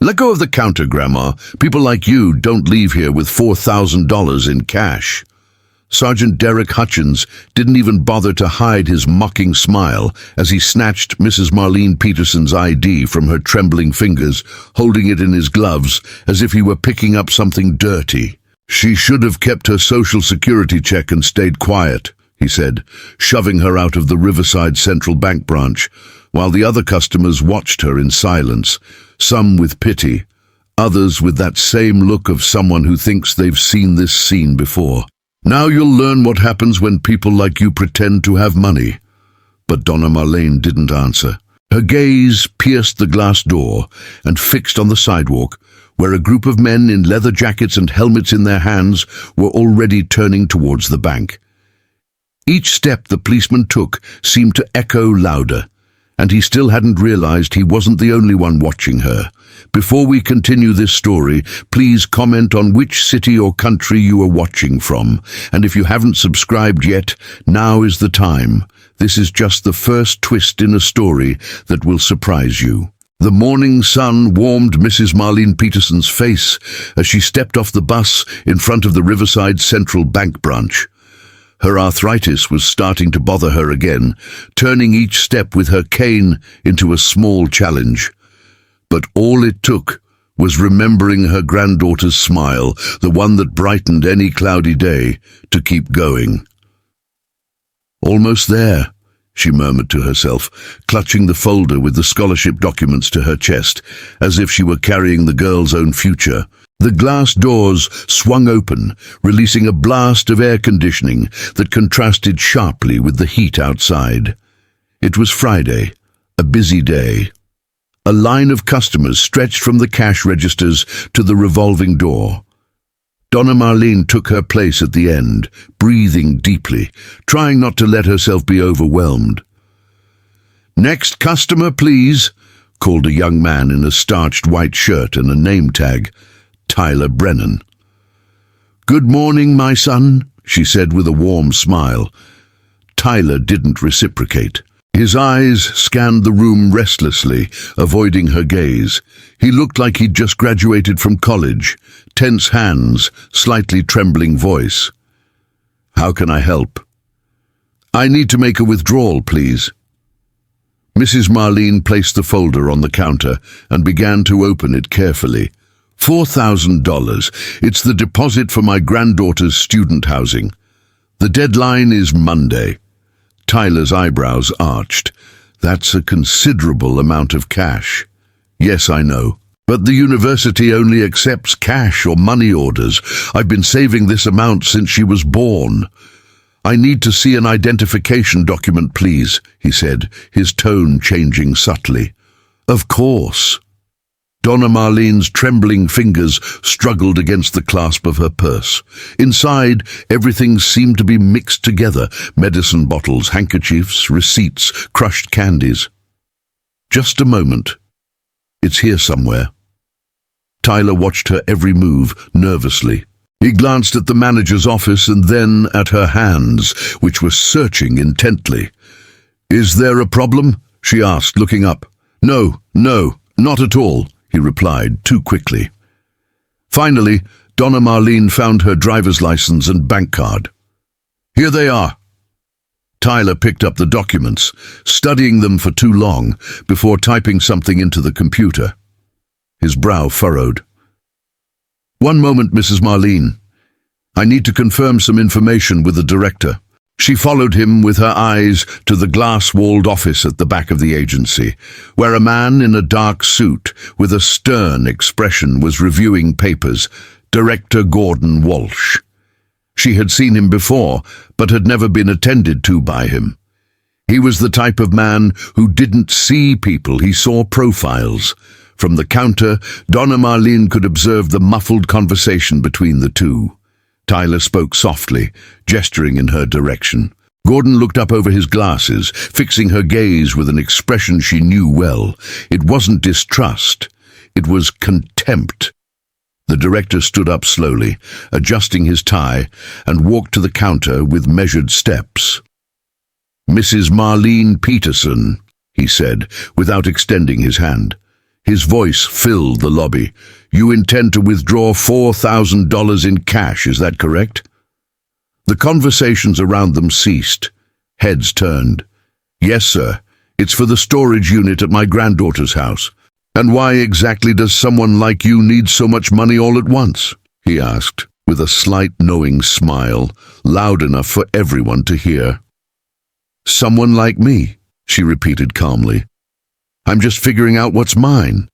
Let go of the counter, Grandma. People like you don't leave here with $4,000 in cash. Sergeant Derek Hutchins didn't even bother to hide his mocking smile as he snatched Mrs. Marlene Peterson's ID from her trembling fingers, holding it in his gloves as if he were picking up something dirty. She should have kept her social security check and stayed quiet, he said, shoving her out of the Riverside Central Bank branch, while the other customers watched her in silence, some with pity, others with that same look of someone who thinks they've seen this scene before. Now you'll learn what happens when people like you pretend to have money. But Donna Marlene didn't answer. Her gaze pierced the glass door and fixed on the sidewalk, where a group of men in leather jackets and helmets in their hands were already turning towards the bank. Each step the policeman took seemed to echo louder, and he still hadn't realized he wasn't the only one watching her. Before we continue this story, please comment on which city or country you are watching from. And if you haven't subscribed yet, now is the time. This is just the first twist in a story that will surprise you. The morning sun warmed Mrs. Marlene Peterson's face as she stepped off the bus in front of the Riverside Central Bank branch. Her arthritis was starting to bother her again, turning each step with her cane into a small challenge. But all it took was remembering her granddaughter's smile, the one that brightened any cloudy day, to keep going. Almost there, she murmured to herself, clutching the folder with the scholarship documents to her chest, as if she were carrying the girl's own future. The glass doors swung open, releasing a blast of air conditioning that contrasted sharply with the heat outside. It was Friday, a busy day. A line of customers stretched from the cash registers to the revolving door. Donna Marlene took her place at the end, breathing deeply, trying not to let herself be overwhelmed. "Next customer, please," called a young man in a starched white shirt and a name tag, Tyler Brennan. "Good morning, my son," she said with a warm smile. Tyler didn't reciprocate. His eyes scanned the room restlessly, avoiding her gaze. He looked like he'd just graduated from college, tense hands, slightly trembling voice. "How can I help?" "I need to make a withdrawal, please." Mrs. Marlene placed the folder on the counter and began to open it carefully. $4,000. It's the deposit for my granddaughter's student housing. The deadline is Monday. Tyler's eyebrows arched. "That's a considerable amount of cash." "Yes, I know. But the university only accepts cash or money orders. I've been saving this amount since she was born." "I need to see an identification document, please," he said, his tone changing subtly. "Of course." Donna Marlene's trembling fingers struggled against the clasp of her purse. Inside, everything seemed to be mixed together: medicine bottles, handkerchiefs, receipts, crushed candies. "Just a moment. It's here somewhere." Tyler watched her every move, nervously. He glanced at the manager's office and then at her hands, which were searching intently. "Is there a problem?" she asked, looking up. No, not at all," he replied, too quickly. Finally, Donna Marlene found her driver's license and bank card. "Here they are." Tyler picked up the documents, studying them for too long before typing something into the computer. His brow furrowed. "One moment, Mrs. Marlene. I need to confirm some information with the director." She followed him with her eyes to the glass-walled office at the back of the agency, where a man in a dark suit with a stern expression was reviewing papers, Director Gordon Walsh. She had seen him before, but had never been attended to by him. He was the type of man who didn't see people, he saw profiles. From the counter, Donna Marlene could observe the muffled conversation between the two. Tyler spoke softly, gesturing in her direction. Gordon looked up over his glasses, fixing her gaze with an expression she knew well. It wasn't distrust. It was contempt. The director stood up slowly, adjusting his tie, and walked to the counter with measured steps. "Mrs. Marlene Peterson," he said, without extending his hand. His voice filled the lobby. "You intend to withdraw $4,000 in cash, is that correct?" The conversations around them ceased. Heads turned. "Yes, sir. It's for the storage unit at my granddaughter's house." "And why exactly does someone like you need so much money all at once?" he asked, with a slight knowing smile, loud enough for everyone to hear. "Someone like me," she repeated calmly. "I'm just figuring out what's mine."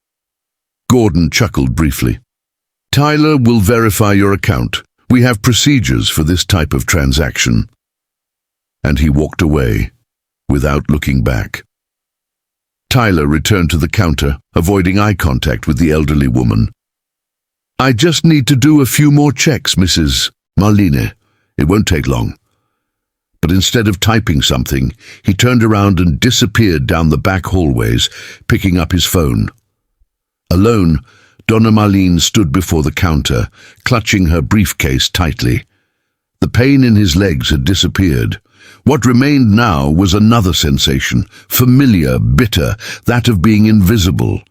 Gordon chuckled briefly. "Tyler will verify your account. We have procedures for this type of transaction." And he walked away, without looking back. Tyler returned to the counter, avoiding eye contact with the elderly woman. "I just need to do a few more checks, Mrs. Marlene. It won't take long." But instead of typing something, he turned around and disappeared down the back hallways, picking up his phone. Alone, Donna Marlene stood before the counter, clutching her briefcase tightly. The pain in his legs had disappeared. What remained now was another sensation, familiar, bitter, that of being invisible.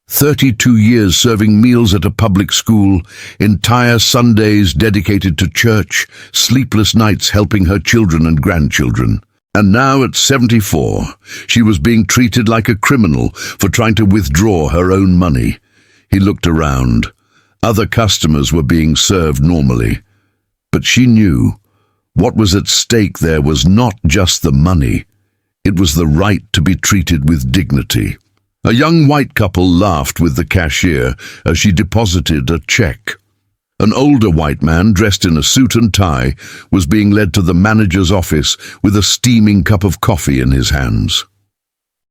32 years serving meals at a public school, entire Sundays dedicated to church, sleepless nights helping her children and grandchildren. And now at 74, she was being treated like a criminal for trying to withdraw her own money. He looked around. Other customers were being served normally. But she knew what was at stake there was not just the money. It was the right to be treated with dignity. A young white couple laughed with the cashier as she deposited a check. An older white man, dressed in a suit and tie, was being led to the manager's office with a steaming cup of coffee in his hands.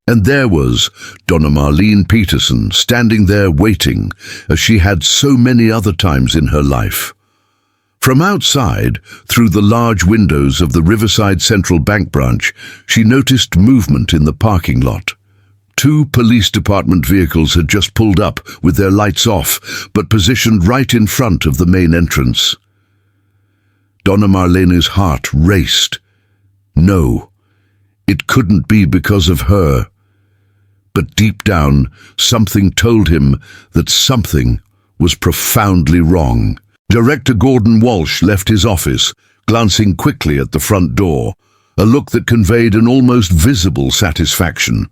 And there was Donna Marlene Peterson, standing there waiting, as she had so many other times in her life. From outside, through the large windows of the Riverside Central Bank branch, she noticed movement in the parking lot. 2 police department vehicles had just pulled up with their lights off, but positioned right in front of the main entrance. Donna Marlene's heart raced. No, it couldn't be because of her. But deep down, something told him that something was profoundly wrong. Director Gordon Walsh left his office, glancing quickly at the front door, a look that conveyed an almost visible satisfaction.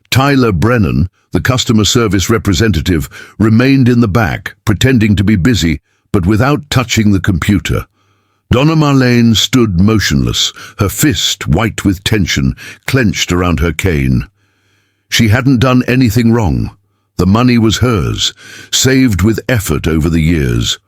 Tyler Brennan, the customer service representative, remained in the back, pretending to be busy, but without touching the computer. Donna Marlene stood motionless, her fist, white with tension, clenched around her cane. She hadn't done anything wrong. The money was hers, saved with effort over the years.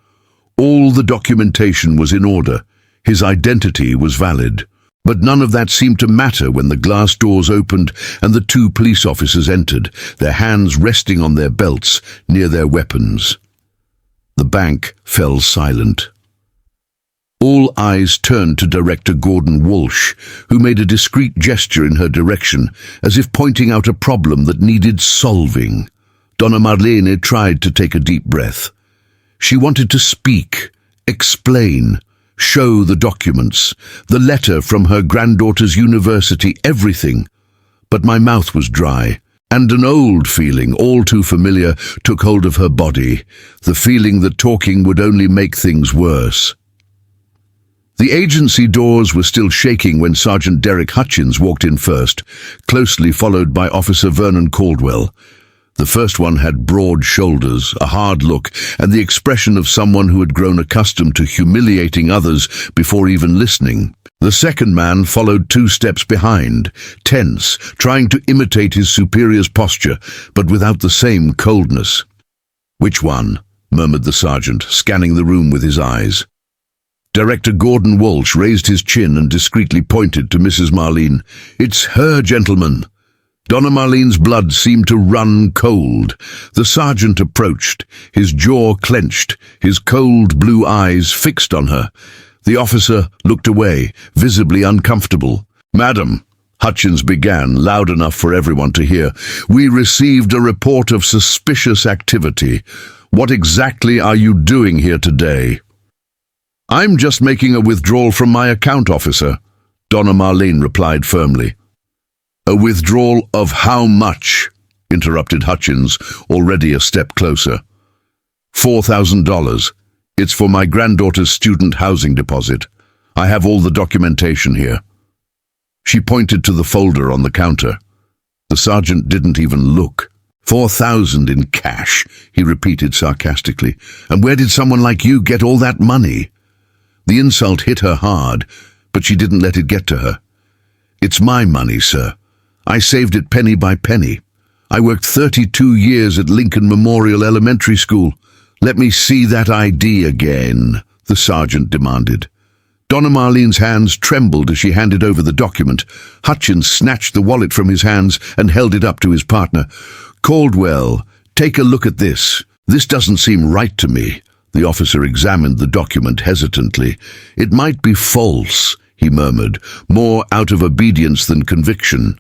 All the documentation was in order. His identity was valid. But none of that seemed to matter when the glass doors opened and the 2 police officers entered, their hands resting on their belts near their weapons. The bank fell silent. All eyes turned to Director Gordon Walsh, who made a discreet gesture in her direction, as if pointing out a problem that needed solving. Donna Marlene tried to take a deep breath. She wanted to speak, explain, show the documents, the letter from her granddaughter's university, everything. But my mouth was dry, and an old feeling, all too familiar, took hold of her body, the feeling that talking would only make things worse. The agency doors were still shaking when Sergeant Derek Hutchins walked in first, closely followed by Officer Vernon Caldwell. The first one had broad shoulders, a hard look, and the expression of someone who had grown accustomed to humiliating others before even listening. The second man followed 2 steps behind, tense, trying to imitate his superior's posture, but without the same coldness. "Which one?" murmured the sergeant, scanning the room with his eyes. Director Gordon Walsh raised his chin and discreetly pointed to Mrs. Marlene. "It's her, gentlemen." Donna Marlene's blood seemed to run cold. The sergeant approached, his jaw clenched, his cold blue eyes fixed on her. The officer looked away, visibly uncomfortable. "Madam," Hutchins began, loud enough for everyone to hear, "we received a report of suspicious activity. What exactly are you doing here today?" "I'm just making a withdrawal from my account, officer," Donna Marlene replied firmly. "A withdrawal of how much?" interrupted Hutchins, already a step closer. $4,000. It's for my granddaughter's student housing deposit. I have all the documentation here. She pointed to the folder on the counter. The sergeant didn't even look. 4,000 in cash, he repeated sarcastically. And where did someone like you get all that money? The insult hit her hard, but she didn't let it get to her. It's my money, sir. I saved it penny by penny. I worked 32 years at Lincoln Memorial Elementary School. Let me see that ID again, the sergeant demanded. Donna Marlene's hands trembled as she handed over the document. Hutchins snatched the wallet from his hands and held it up to his partner. Caldwell, take a look at this. This doesn't seem right to me. The officer examined the document hesitantly. It might be false, he murmured, more out of obedience than conviction.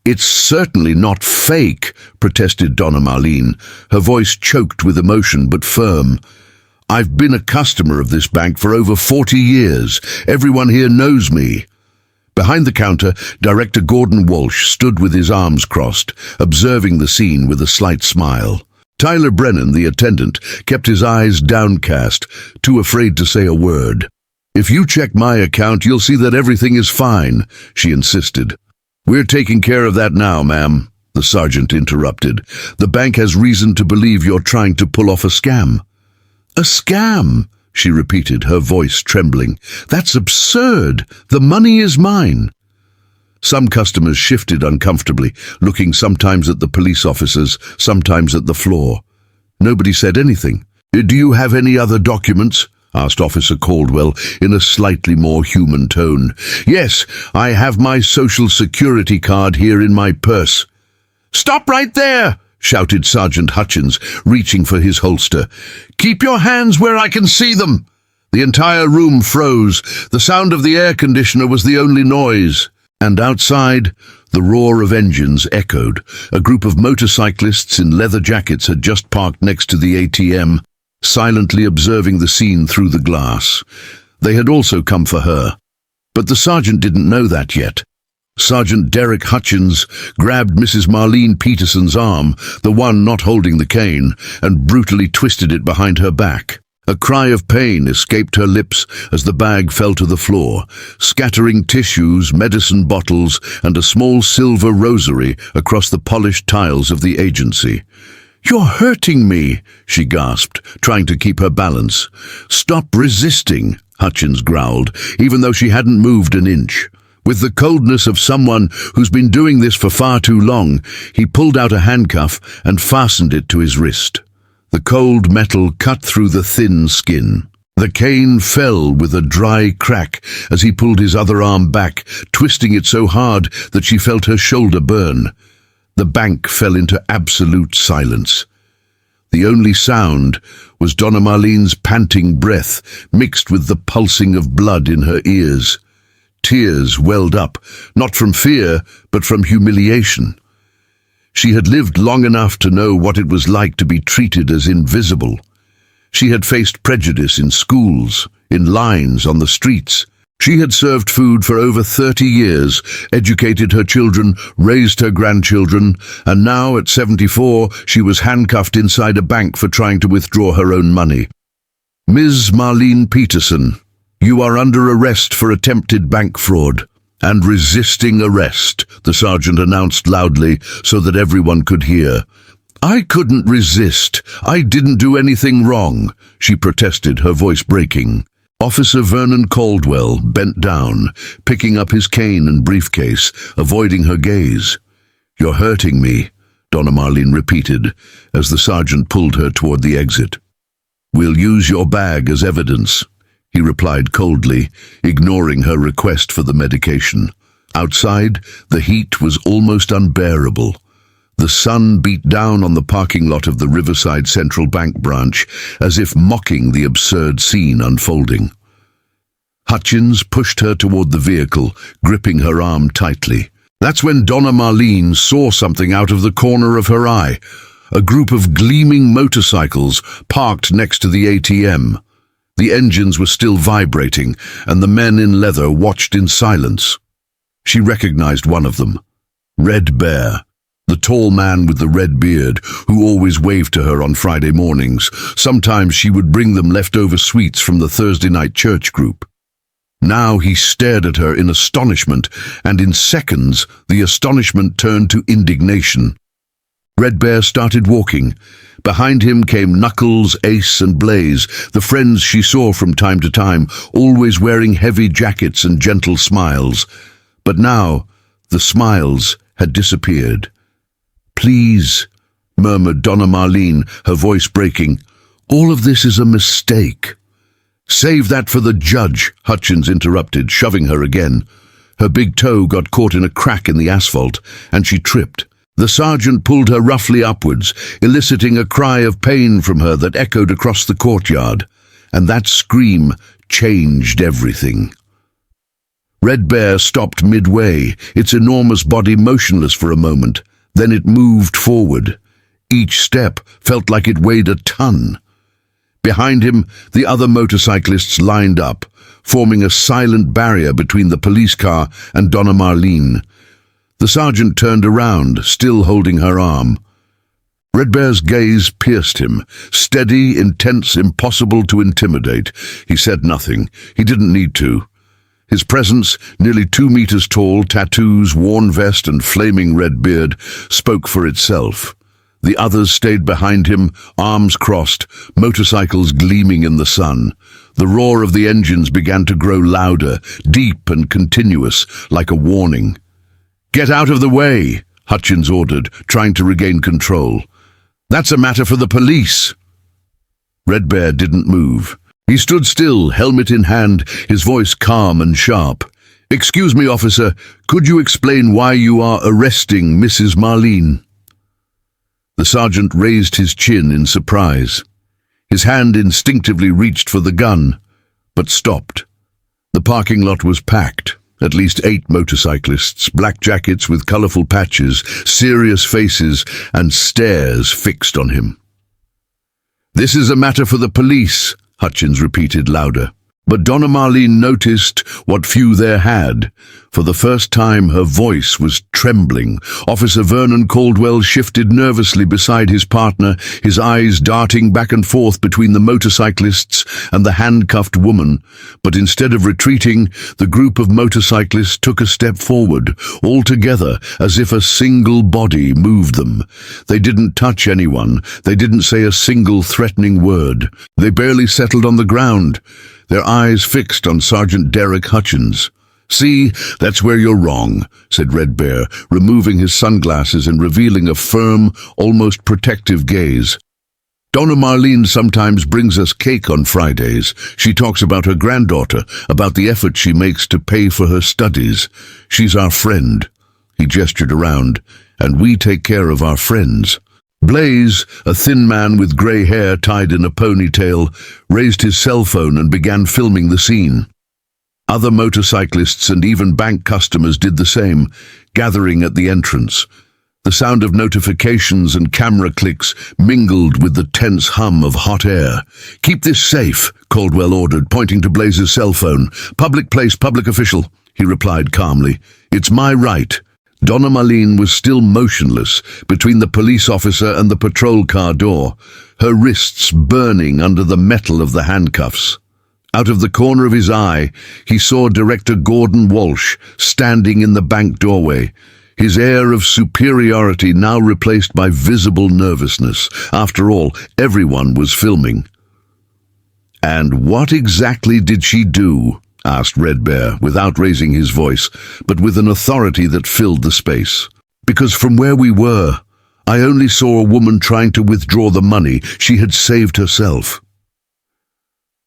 It's certainly not fake, protested Donna Marlene, her voice choked with emotion but firm. I've been a customer of this bank for over 40 years. Everyone here knows me. Behind the counter, Director Gordon Walsh stood with his arms crossed, observing the scene with a slight smile. Tyler Brennan, the attendant, kept his eyes downcast, too afraid to say a word. If you check my account, you'll see that everything is fine, she insisted. We're taking care of that now, ma'am, the sergeant interrupted. The bank has reason to believe you're trying to pull off a scam. A scam, she repeated, her voice trembling. That's absurd. The money is mine. Some customers shifted uncomfortably, looking sometimes at the police officers, sometimes at the floor. Nobody said anything. Do you have any other documents? Asked Officer Caldwell in a slightly more human tone. Yes, I have my Social Security card here in my purse. Stop right there, shouted Sergeant Hutchins, reaching for his holster. Keep your hands where I can see them. The entire room froze. The sound of the air conditioner was the only noise. And outside, the roar of engines echoed. A group of motorcyclists in leather jackets had just parked next to the ATM, silently observing the scene through the glass. They had also come for her. But the sergeant didn't know that yet. Sergeant Derek Hutchins grabbed Mrs. Marlene Peterson's arm, the one not holding the cane, and brutally twisted it behind her back. A cry of pain escaped her lips as the bag fell to the floor, scattering tissues, medicine bottles, and a small silver rosary across the polished tiles of the agency. "You're hurting me," she gasped, trying to keep her balance. "Stop resisting," Hutchins growled, even though she hadn't moved an inch. With the coldness of someone who's been doing this for far too long, he pulled out a handcuff and fastened it to his wrist. The cold metal cut through the thin skin. The cane fell with a dry crack as he pulled his other arm back, twisting it so hard that she felt her shoulder burn. The bank fell into absolute silence. The only sound was Donna Marlene's panting breath, mixed with the pulsing of blood in her ears. Tears welled up, not from fear, but from humiliation. She had lived long enough to know what it was like to be treated as invisible. She had faced prejudice in schools, in lines, on the streets. She had served food for over 30 years, educated her children, raised her grandchildren, and now, at 74, she was handcuffed inside a bank for trying to withdraw her own money. "Ms. Marlene Peterson, you are under arrest for attempted bank fraud and resisting arrest," the sergeant announced loudly so that everyone could hear. "I couldn't resist. I didn't do anything wrong," she protested, her voice breaking. Officer Vernon Caldwell bent down, picking up his cane and briefcase, avoiding her gaze. "You're hurting me," Donna Marlene repeated, as the sergeant pulled her toward the exit. "We'll use your bag as evidence," he replied coldly, ignoring her request for the medication. Outside, the heat was almost unbearable. The sun beat down on the parking lot of the Riverside Central Bank branch, as if mocking the absurd scene unfolding. Hutchins pushed her toward the vehicle, gripping her arm tightly. That's when Donna Marlene saw something out of the corner of her eye. A group of gleaming motorcycles parked next to the ATM. The engines were still vibrating, and the men in leather watched in silence. She recognized one of them, Red Bear. The tall man with the red beard, who always waved to her on Friday mornings. Sometimes she would bring them leftover sweets from the Thursday night church group. Now he stared at her in astonishment, and in seconds the astonishment turned to indignation. Red Bear started walking. Behind him came Knuckles, Ace, and Blaze, the friends she saw from time to time, always wearing heavy jackets and gentle smiles. But now the smiles had disappeared. "Please," murmured Donna Marlene, her voice breaking. "All of this is a mistake." "Save that for the judge," Hutchins interrupted, shoving her again. Her big toe got caught in a crack in the asphalt, and she tripped. The sergeant pulled her roughly upwards, eliciting a cry of pain from her that echoed across the courtyard, and that scream changed everything. Red Bear stopped midway, its enormous body motionless for a moment. Then it moved forward. Each step felt like it weighed a ton. Behind him, the other motorcyclists lined up, forming a silent barrier between the police car and Donna Marlene. The sergeant turned around, still holding her arm. Red Bear's gaze pierced him, steady, intense, impossible to intimidate. He said nothing. He didn't need to. His presence, nearly 2 meters tall, tattoos, worn vest, and flaming red beard, spoke for itself. The others stayed behind him, arms crossed, motorcycles gleaming in the sun. The roar of the engines began to grow louder, deep and continuous, like a warning. "Get out of the way," Hutchins ordered, trying to regain control. "That's a matter for the police." Red Bear didn't move. He stood still, helmet in hand, his voice calm and sharp. "Excuse me, officer, could you explain why you are arresting Mrs. Marlene?" The sergeant raised his chin in surprise. His hand instinctively reached for the gun, but stopped. The parking lot was packed. At least 8 motorcyclists, black jackets with colorful patches, serious faces, and stares fixed on him. "This is a matter for the police," Hutchins repeated louder. But Donna Marlene noticed what few there had. For the first time, her voice was trembling. Officer Vernon Caldwell shifted nervously beside his partner, his eyes darting back and forth between the motorcyclists and the handcuffed woman. But instead of retreating, the group of motorcyclists took a step forward, all together, as if a single body moved them. They didn't touch anyone. They didn't say a single threatening word. They barely settled on the ground, their eyes fixed on Sergeant Derek Hutchins. "See, that's where you're wrong," said Red Bear, removing his sunglasses and revealing a firm, almost protective gaze. "Donna Marlene sometimes brings us cake on Fridays. She talks about her granddaughter, about the effort she makes to pay for her studies. She's our friend." He gestured around. "And we take care of our friends." Blaze, a thin man with grey hair tied in a ponytail, raised his cell phone and began filming the scene. Other motorcyclists and even bank customers did the same, gathering at the entrance. The sound of notifications and camera clicks mingled with the tense hum of hot air. "Keep this safe," Caldwell ordered, pointing to Blaze's cell phone. "Public place, public official," he replied calmly. "It's my right." Donna Marlene was still motionless between the police officer and the patrol car door, her wrists burning under the metal of the handcuffs. Out of the corner of his eye, he saw Director Gordon Walsh standing in the bank doorway, his air of superiority now replaced by visible nervousness. After all, everyone was filming. "And what exactly did she do?" asked Red Bear, without raising his voice, but with an authority that filled the space. "Because from where we were, I only saw a woman trying to withdraw the money she had saved herself."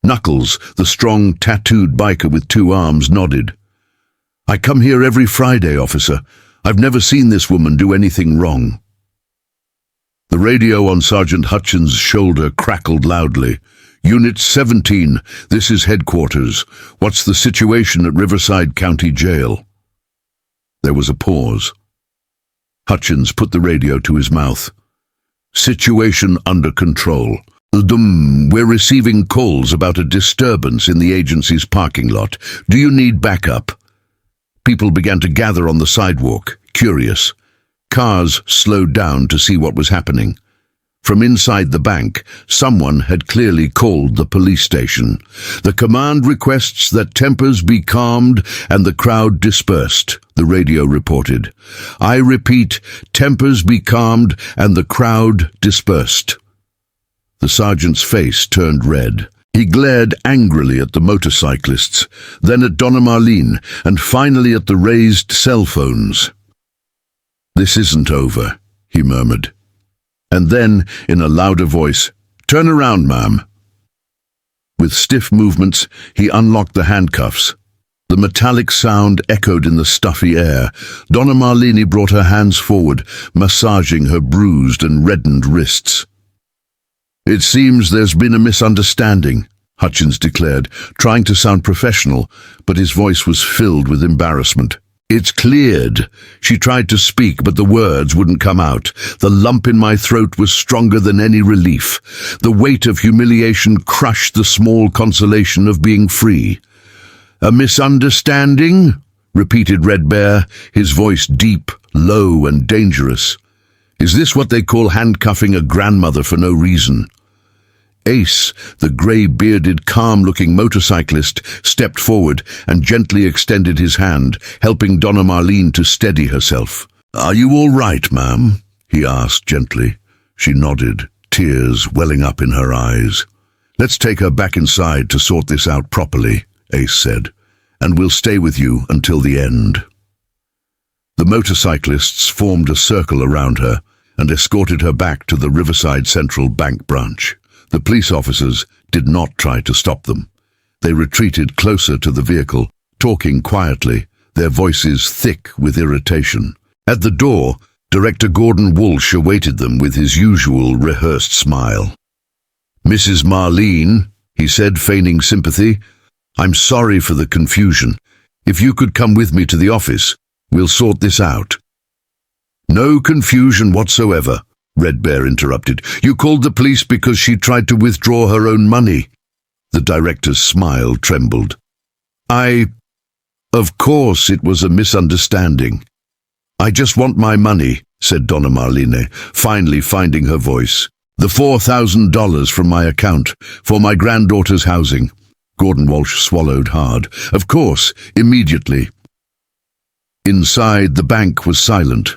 Knuckles, the strong, tattooed biker with 2 arms, nodded. "I come here every Friday, officer. I've never seen this woman do anything wrong." The radio on Sergeant Hutchins' shoulder crackled loudly. "Unit 17, this is headquarters. What's the situation at Riverside County Jail?" There was a pause. Hutchins put the radio to his mouth. "Situation under control. We're receiving calls about a disturbance in the agency's parking lot. Do you need backup?" People began to gather on the sidewalk, curious. Cars slowed down to see what was happening. From inside the bank, someone had clearly called the police station. "The command requests that tempers be calmed and the crowd dispersed," the radio reported. "I repeat, tempers be calmed and the crowd dispersed." The sergeant's face turned red. He glared angrily at the motorcyclists, then at Donna Marlene, and finally at the raised cell phones. "This isn't over," he murmured. And then, in a louder voice, "Turn around, ma'am." With stiff movements, he unlocked the handcuffs. The metallic sound echoed in the stuffy air. Donna Marlene brought her hands forward, massaging her bruised and reddened wrists. "It seems there's been a misunderstanding," Hutchins declared, trying to sound professional, but his voice was filled with embarrassment. "It's cleared." She tried to speak, but the words wouldn't come out. The lump in my throat was stronger than any relief. The weight of humiliation crushed the small consolation of being free. "A misunderstanding?" repeated Red Bear, his voice deep, low, and dangerous. "Is this what they call handcuffing a grandmother for no reason?" Ace, the grey-bearded, calm-looking motorcyclist, stepped forward and gently extended his hand, helping Donna Marlene to steady herself. "Are you all right, ma'am?" he asked gently. She nodded, tears welling up in her eyes. "Let's take her back inside to sort this out properly," Ace said, "and we'll stay with you until the end." The motorcyclists formed a circle around her and escorted her back to the Riverside Central Bank branch. The police officers did not try to stop them. They retreated closer to the vehicle, talking quietly, their voices thick with irritation. At the door, Director Gordon Walsh awaited them with his usual rehearsed smile. "Mrs. Marlene," he said, feigning sympathy, "I'm sorry for the confusion. If you could come with me to the office, we'll sort this out." "No confusion whatsoever," Red Bear interrupted. "You called the police because she tried to withdraw her own money." The director's smile trembled. Of course it was a misunderstanding." "I just want my money," said Donna Marlene, finally finding her voice. "The $4,000 from my account, for my granddaughter's housing." Gordon Walsh swallowed hard. "Of course, immediately." Inside, the bank was silent.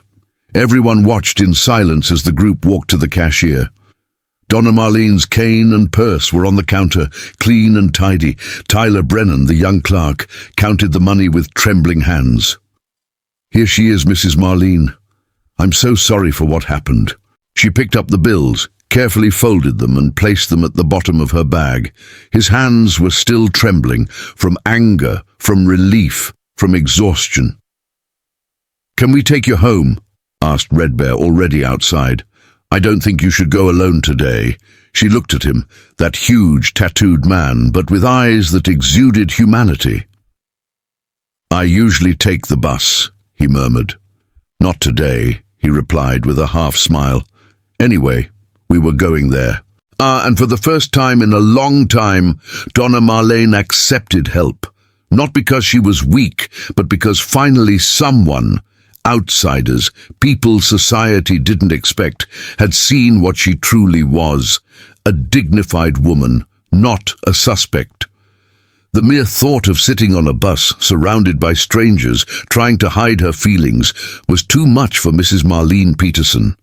Everyone watched in silence as the group walked to the cashier. Donna Marlene's cane and purse were on the counter, clean and tidy. Tyler Brennan, the young clerk, counted the money with trembling hands. "Here she is, Mrs. Marlene. I'm so sorry for what happened." She picked up the bills, carefully folded them and placed them at the bottom of her bag. His hands were still trembling, from anger, from relief, from exhaustion. "Can we take you home?" asked Red Bear, already outside. "I don't think you should go alone today." She looked at him, that huge, tattooed man, but with eyes that exuded humanity. "I usually take the bus," he murmured. "Not today," he replied with a half-smile. "Anyway, we were going there." And for the first time in a long time, Donna Marlene accepted help. Not because she was weak, but because finally someone, outsiders, people society didn't expect, had seen what she truly was, a dignified woman, not a suspect. The mere thought of sitting on a bus, surrounded by strangers, trying to hide her feelings, was too much for Mrs. Marlene Peterson.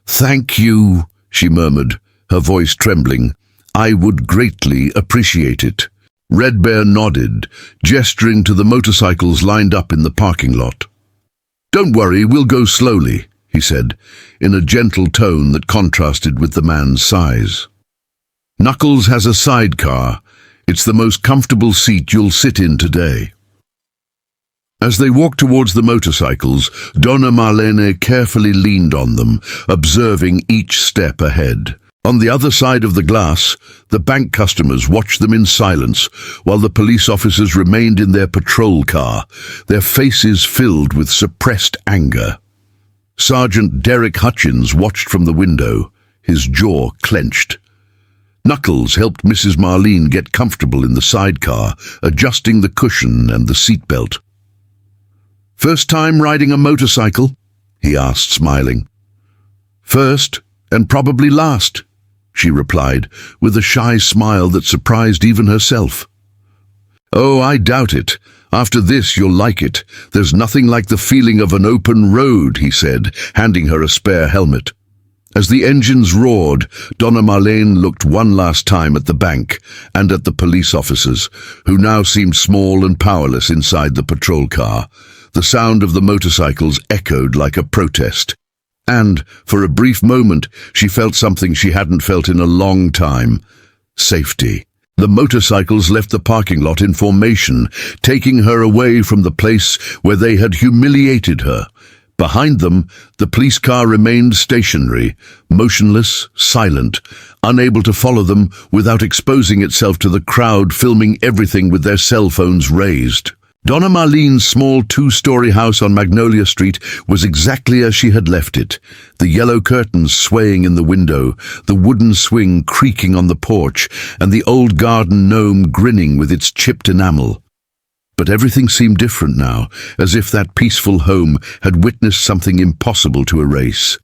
"Thank you," she murmured, her voice trembling. "I would greatly appreciate it." Red Bear nodded, gesturing to the motorcycles lined up in the parking lot. "Don't worry, we'll go slowly," he said, in a gentle tone that contrasted with the man's size. "Knuckles has a sidecar. It's the most comfortable seat you'll sit in today." As they walked towards the motorcycles, Donna Marlene carefully leaned on them, observing each step ahead. On the other side of the glass, the bank customers watched them in silence, while the police officers remained in their patrol car, their faces filled with suppressed anger. Sergeant Derek Hutchins watched from the window, his jaw clenched. Knuckles helped Mrs. Marlene get comfortable in the sidecar, adjusting the cushion and the seatbelt. "First time riding a motorcycle?" he asked, smiling. First, and probably last, she replied, with a shy smile that surprised even herself. Oh, I doubt it. After this, you'll like it. There's nothing like the feeling of an open road, he said, handing her a spare helmet. As the engines roared, Donna Marlene looked one last time at the bank and at the police officers, who now seemed small and powerless inside the patrol car. The sound of the motorcycles echoed like a protest. And, for a brief moment, she felt something she hadn't felt in a long time. Safety. The motorcycles left the parking lot in formation, taking her away from the place where they had humiliated her. Behind them, the police car remained stationary, motionless, silent, unable to follow them without exposing itself to the crowd filming everything with their cell phones raised. Donna Marlene's small two-story house on Magnolia Street was exactly as she had left it, the yellow curtains swaying in the window, the wooden swing creaking on the porch, and the old garden gnome grinning with its chipped enamel. But everything seemed different now, as if that peaceful home had witnessed something impossible to erase.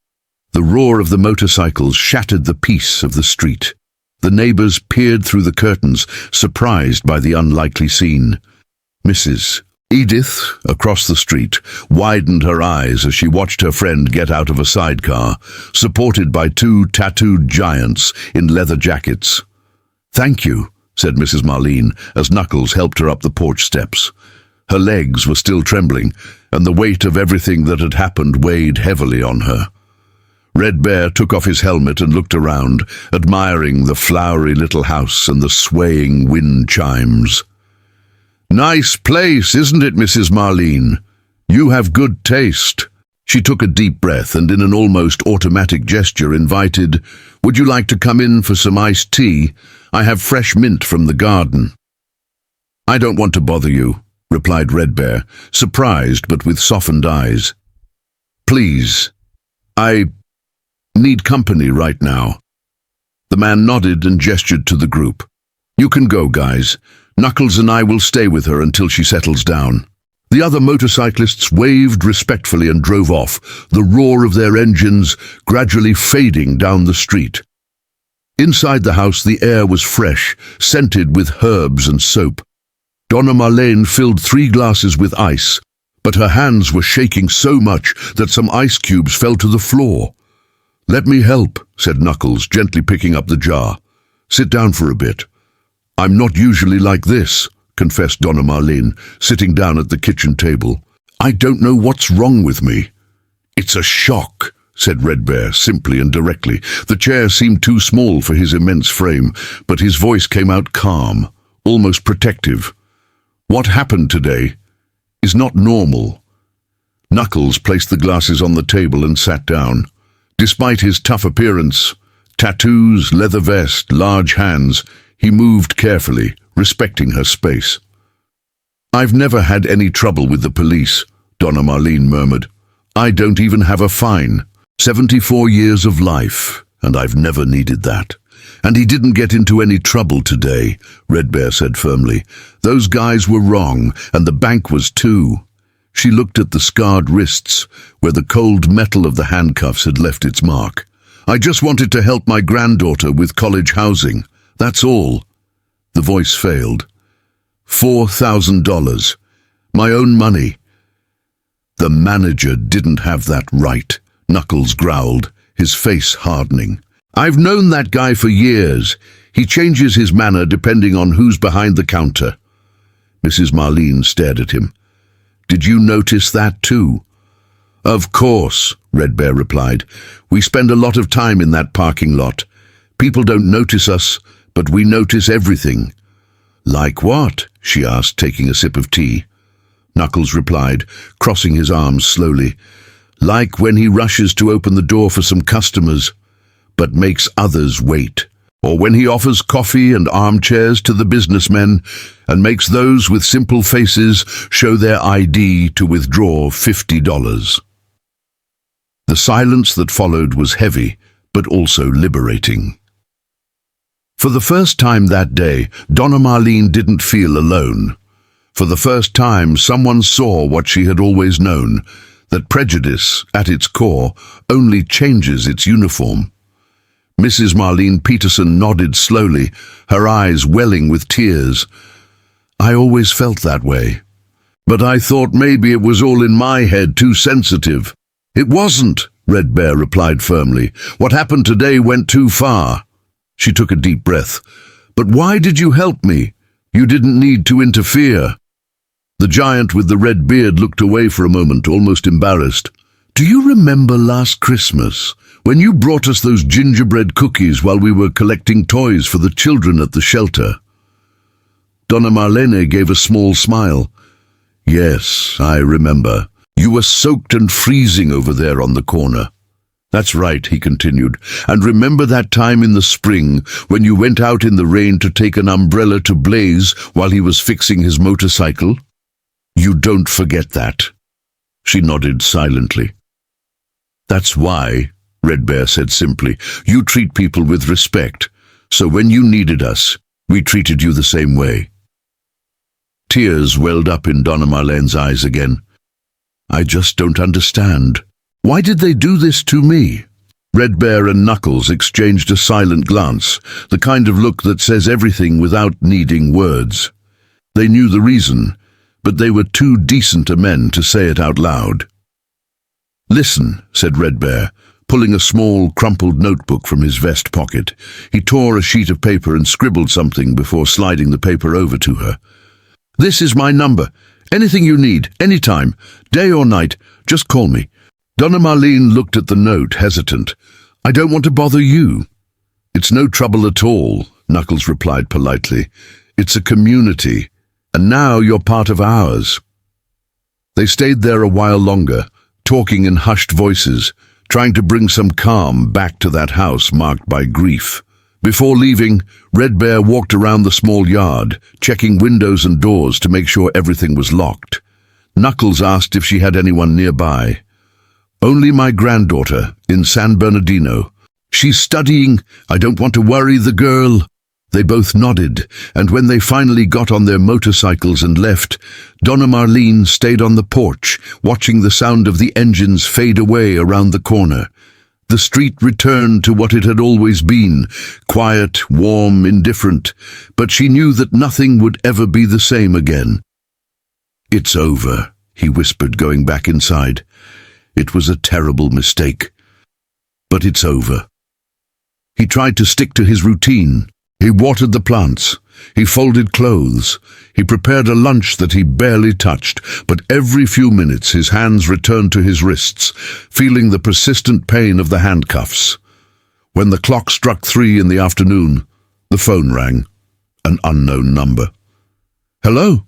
The roar of the motorcycles shattered the peace of the street. The neighbors peered through the curtains, surprised by the unlikely scene. Mrs. Edith, across the street, widened her eyes as she watched her friend get out of a sidecar, supported by two tattooed giants in leather jackets. "Thank you," said Mrs. Marlene, as Knuckles helped her up the porch steps. Her legs were still trembling, and the weight of everything that had happened weighed heavily on her. Red Bear took off his helmet and looked around, admiring the flowery little house and the swaying wind chimes. "Nice place, isn't it, Mrs. Marlene? You have good taste." She took a deep breath and in an almost automatic gesture invited, "Would you like to come in for some iced tea? I have fresh mint from the garden." "I don't want to bother you," replied Red Bear, surprised but with softened eyes. "Please, I need company right now." The man nodded and gestured to the group. "You can go, guys. Knuckles and I will stay with her until she settles down." The other motorcyclists waved respectfully and drove off, the roar of their engines gradually fading down the street. Inside the house, the air was fresh, scented with herbs and soap. Donna Marlene filled 3 glasses with ice, but her hands were shaking so much that some ice cubes fell to the floor. "Let me help," said Knuckles, gently picking up the jar. "Sit down for a bit." "I'm not usually like this," confessed Donna Marlene, sitting down at the kitchen table. "I don't know what's wrong with me." "It's a shock," said Red Bear, simply and directly. The chair seemed too small for his immense frame, but his voice came out calm, almost protective. "What happened today is not normal." Knuckles placed the glasses on the table and sat down. Despite his tough appearance, tattoos, leather vest, large hands, he moved carefully, respecting her space. "I've never had any trouble with the police," Donna Marlene murmured. "I don't even have a fine. 74 years of life, and I've never needed that." "And he didn't get into any trouble today," Red Bear said firmly. "Those guys were wrong, and the bank was too." She looked at the scarred wrists, where the cold metal of the handcuffs had left its mark. "I just wanted to help my granddaughter with college housing. That's all." The voice failed. $4,000. My own money. "The manager didn't have that right," Knuckles growled, his face hardening. "I've known that guy for years. He changes his manner depending on who's behind the counter." Mrs. Marlene stared at him. "Did you notice that too?" "Of course," Red Bear replied. "We spend a lot of time in that parking lot. People don't notice us, but we notice everything." "Like what?" she asked, taking a sip of tea. Knuckles replied, crossing his arms slowly. "Like when he rushes to open the door for some customers, but makes others wait. Or when he offers coffee and armchairs to the businessmen and makes those with simple faces show their ID to withdraw $50. The silence that followed was heavy, but also liberating. For the first time that day, Donna Marlene didn't feel alone. For the first time, someone saw what she had always known, that prejudice, at its core, only changes its uniform. Mrs. Marlene Peterson nodded slowly, her eyes welling with tears. I always felt that way. But I thought maybe it was all in my head, too sensitive. It wasn't, Red Bear replied firmly. What happened today went too far. She took a deep breath. But why did you help me? You didn't need to interfere. The giant with the red beard looked away for a moment, almost embarrassed. Do you remember last Christmas, when you brought us those gingerbread cookies while we were collecting toys for the children at the shelter? Donna Marlene gave a small smile. Yes, I remember. You were soaked and freezing over there on the corner. That's right, he continued. And remember that time in the spring when you went out in the rain to take an umbrella to Blaze while he was fixing his motorcycle? You don't forget that. She nodded silently. That's why, Red Bear said simply, you treat people with respect. So when you needed us, we treated you the same way. Tears welled up in Donna Marlene's eyes again. I just don't understand. Why did they do this to me? Red Bear and Knuckles exchanged a silent glance, the kind of look that says everything without needing words. They knew the reason, but they were too decent a men to say it out loud. Listen, said Red Bear, pulling a small, crumpled notebook from his vest pocket. He tore a sheet of paper and scribbled something before sliding the paper over to her. This is my number. Anything you need, anytime, day or night, just call me. Donna Marlene looked at the note, hesitant. I don't want to bother you. It's no trouble at all, Knuckles replied politely. It's a community, and now you're part of ours. They stayed there a while longer, talking in hushed voices, trying to bring some calm back to that house marked by grief. Before leaving, Red Bear walked around the small yard, checking windows and doors to make sure everything was locked. Knuckles asked if she had anyone nearby. Only my granddaughter, in San Bernardino. She's studying. I don't want to worry the girl. They both nodded, and when they finally got on their motorcycles and left, Donna Marlene stayed on the porch, watching the sound of the engines fade away around the corner. The street returned to what it had always been, quiet, warm, indifferent, but she knew that nothing would ever be the same again. It's over, he whispered, going back inside. It was a terrible mistake, but it's over. He tried to stick to his routine. He watered the plants. He folded clothes. He prepared a lunch that he barely touched, but every few minutes his hands returned to his wrists, feeling the persistent pain of the handcuffs. When the clock struck 3 in the afternoon, the phone rang. An unknown number. Hello?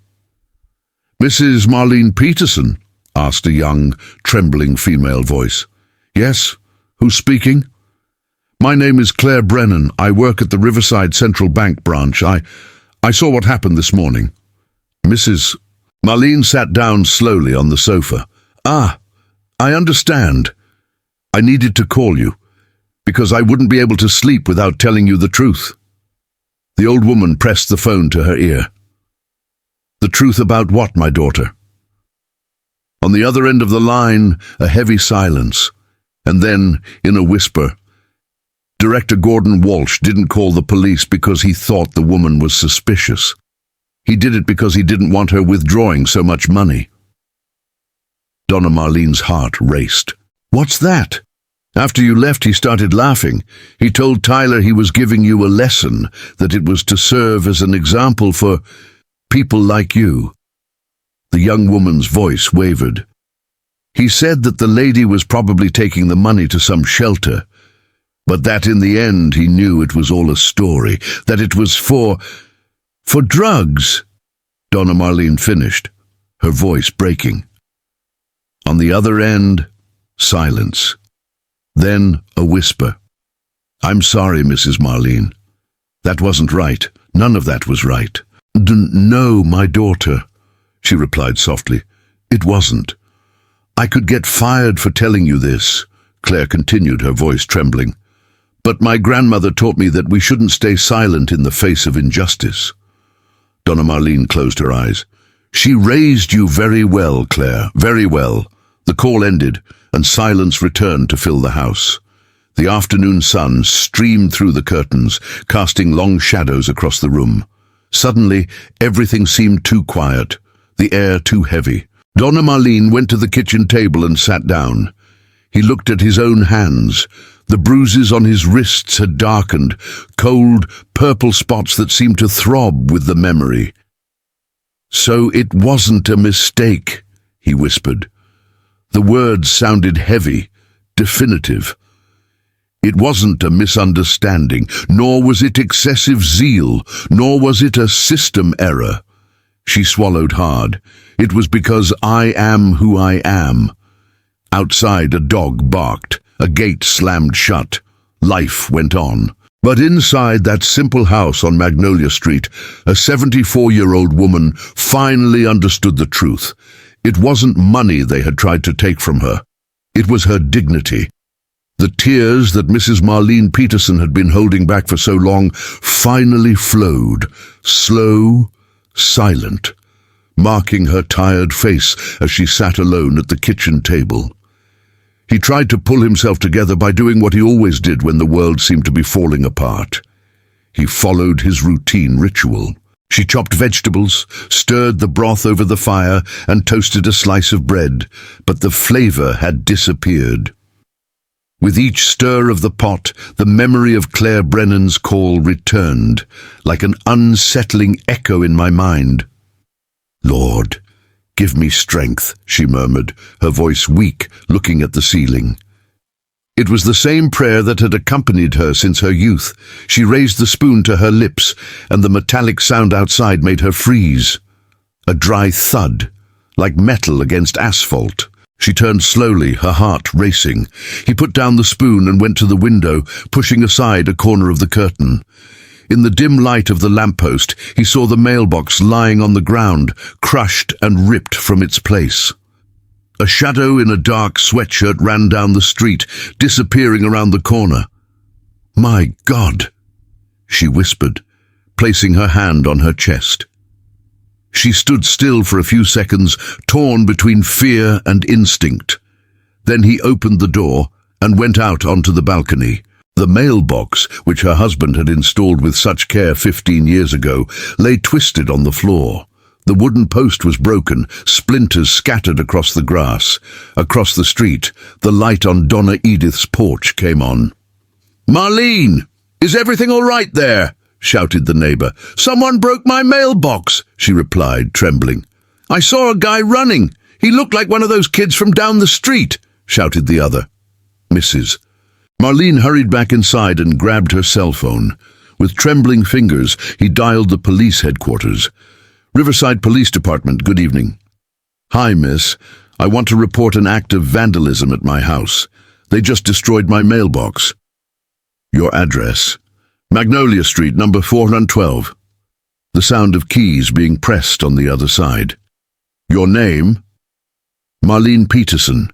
Mrs. Marlene Peterson? Asked a young, trembling female voice. Yes, who's speaking? My name is Claire Brennan. I work at the Riverside Central Bank branch. I saw what happened this morning. Mrs. Marlene sat down slowly on the sofa. I understand. I needed to call you, because I wouldn't be able to sleep without telling you the truth. The old woman pressed the phone to her ear. The truth about what, my daughter? On the other end of the line, a heavy silence, and then, in a whisper, Director Gordon Walsh didn't call the police because he thought the woman was suspicious. He did it because he didn't want her withdrawing so much money. Donna Marlene's heart raced. What's that? After you left, he started laughing. He told Tyler he was giving you a lesson, that it was to serve as an example for people like you. The young woman's voice wavered. He said that the lady was probably taking the money to some shelter, but that in the end he knew it was all a story, that it was for drugs. Donna Marlene finished, her voice breaking. On the other end, silence. Then a whisper. I'm sorry, Mrs. Marlene. That wasn't right. None of that was right. No, my daughter, she replied softly. It wasn't. I could get fired for telling you this, Claire continued, her voice trembling. But my grandmother taught me that we shouldn't stay silent in the face of injustice. Donna Marlene closed her eyes. She raised you very well, Claire, very well. The call ended, and silence returned to fill the house. The afternoon sun streamed through the curtains, casting long shadows across the room. Suddenly, everything seemed too quiet, the air too heavy. Donna Marlene went to the kitchen table and sat down. He looked at his own hands. The bruises on his wrists had darkened, cold, purple spots that seemed to throb with the memory. "So it wasn't a mistake," he whispered. The words sounded heavy, definitive. It wasn't a misunderstanding, nor was it excessive zeal, nor was it a system error. She swallowed hard. It was because I am who I am. Outside, a dog barked. A gate slammed shut. Life went on. But inside that simple house on Magnolia Street, a 74-year-old woman finally understood the truth. It wasn't money they had tried to take from her. It was her dignity. The tears that Mrs. Marlene Peterson had been holding back for so long finally flowed, slow, silent, marking her tired face as she sat alone at the kitchen table. He tried to pull himself together by doing what he always did when the world seemed to be falling apart. He followed his routine ritual. She chopped vegetables, stirred the broth over the fire, and toasted a slice of bread, but the flavor had disappeared. With each stir of the pot, the memory of Claire Brennan's call returned, like an unsettling echo in my mind. "Lord, give me strength," she murmured, her voice weak, looking at the ceiling. It was the same prayer that had accompanied her since her youth. She raised the spoon to her lips, and the metallic sound outside made her freeze. A dry thud, like metal against asphalt. She turned slowly, her heart racing. He put down the spoon and went to the window, pushing aside a corner of the curtain. In the dim light of the lamppost, he saw the mailbox lying on the ground, crushed and ripped from its place. A shadow in a dark sweatshirt ran down the street, disappearing around the corner. "My God," she whispered, placing her hand on her chest. She stood still for a few seconds, torn between fear and instinct. Then he opened the door and went out onto the balcony. The mailbox, which her husband had installed with such care 15 years ago, lay twisted on the floor. The wooden post was broken, splinters scattered across the grass. Across the street, the light on Donna Edith's porch came on. "Marlene, is everything all right there?" shouted the neighbor. "Someone broke my mailbox," she replied, trembling. "I saw a guy running. He looked like one of those kids from down the street," shouted the other. "Mrs." Marlene hurried back inside and grabbed her cell phone. With trembling fingers, he dialed the police headquarters. "Riverside Police Department, good evening." "Hi, miss. I want to report an act of vandalism at my house. They just destroyed my mailbox." "Your address?" "Magnolia Street, number 412. The sound of keys being pressed on the other side. "Your name?" "Marlene Peterson."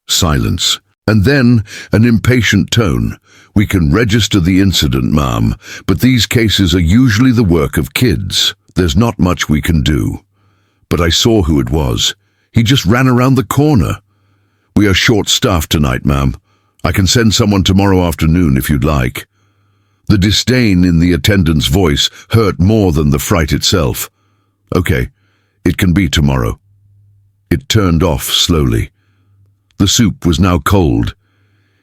Silence. And then an impatient tone. "We can register the incident, ma'am, but these cases are usually the work of kids. There's not much we can do." "But I saw who it was. He just ran around the corner." "We are short-staffed tonight, ma'am. I can send someone tomorrow afternoon if you'd like." The disdain in the attendant's voice hurt more than the fright itself. "Okay, it can be tomorrow." It turned off slowly. The soup was now cold.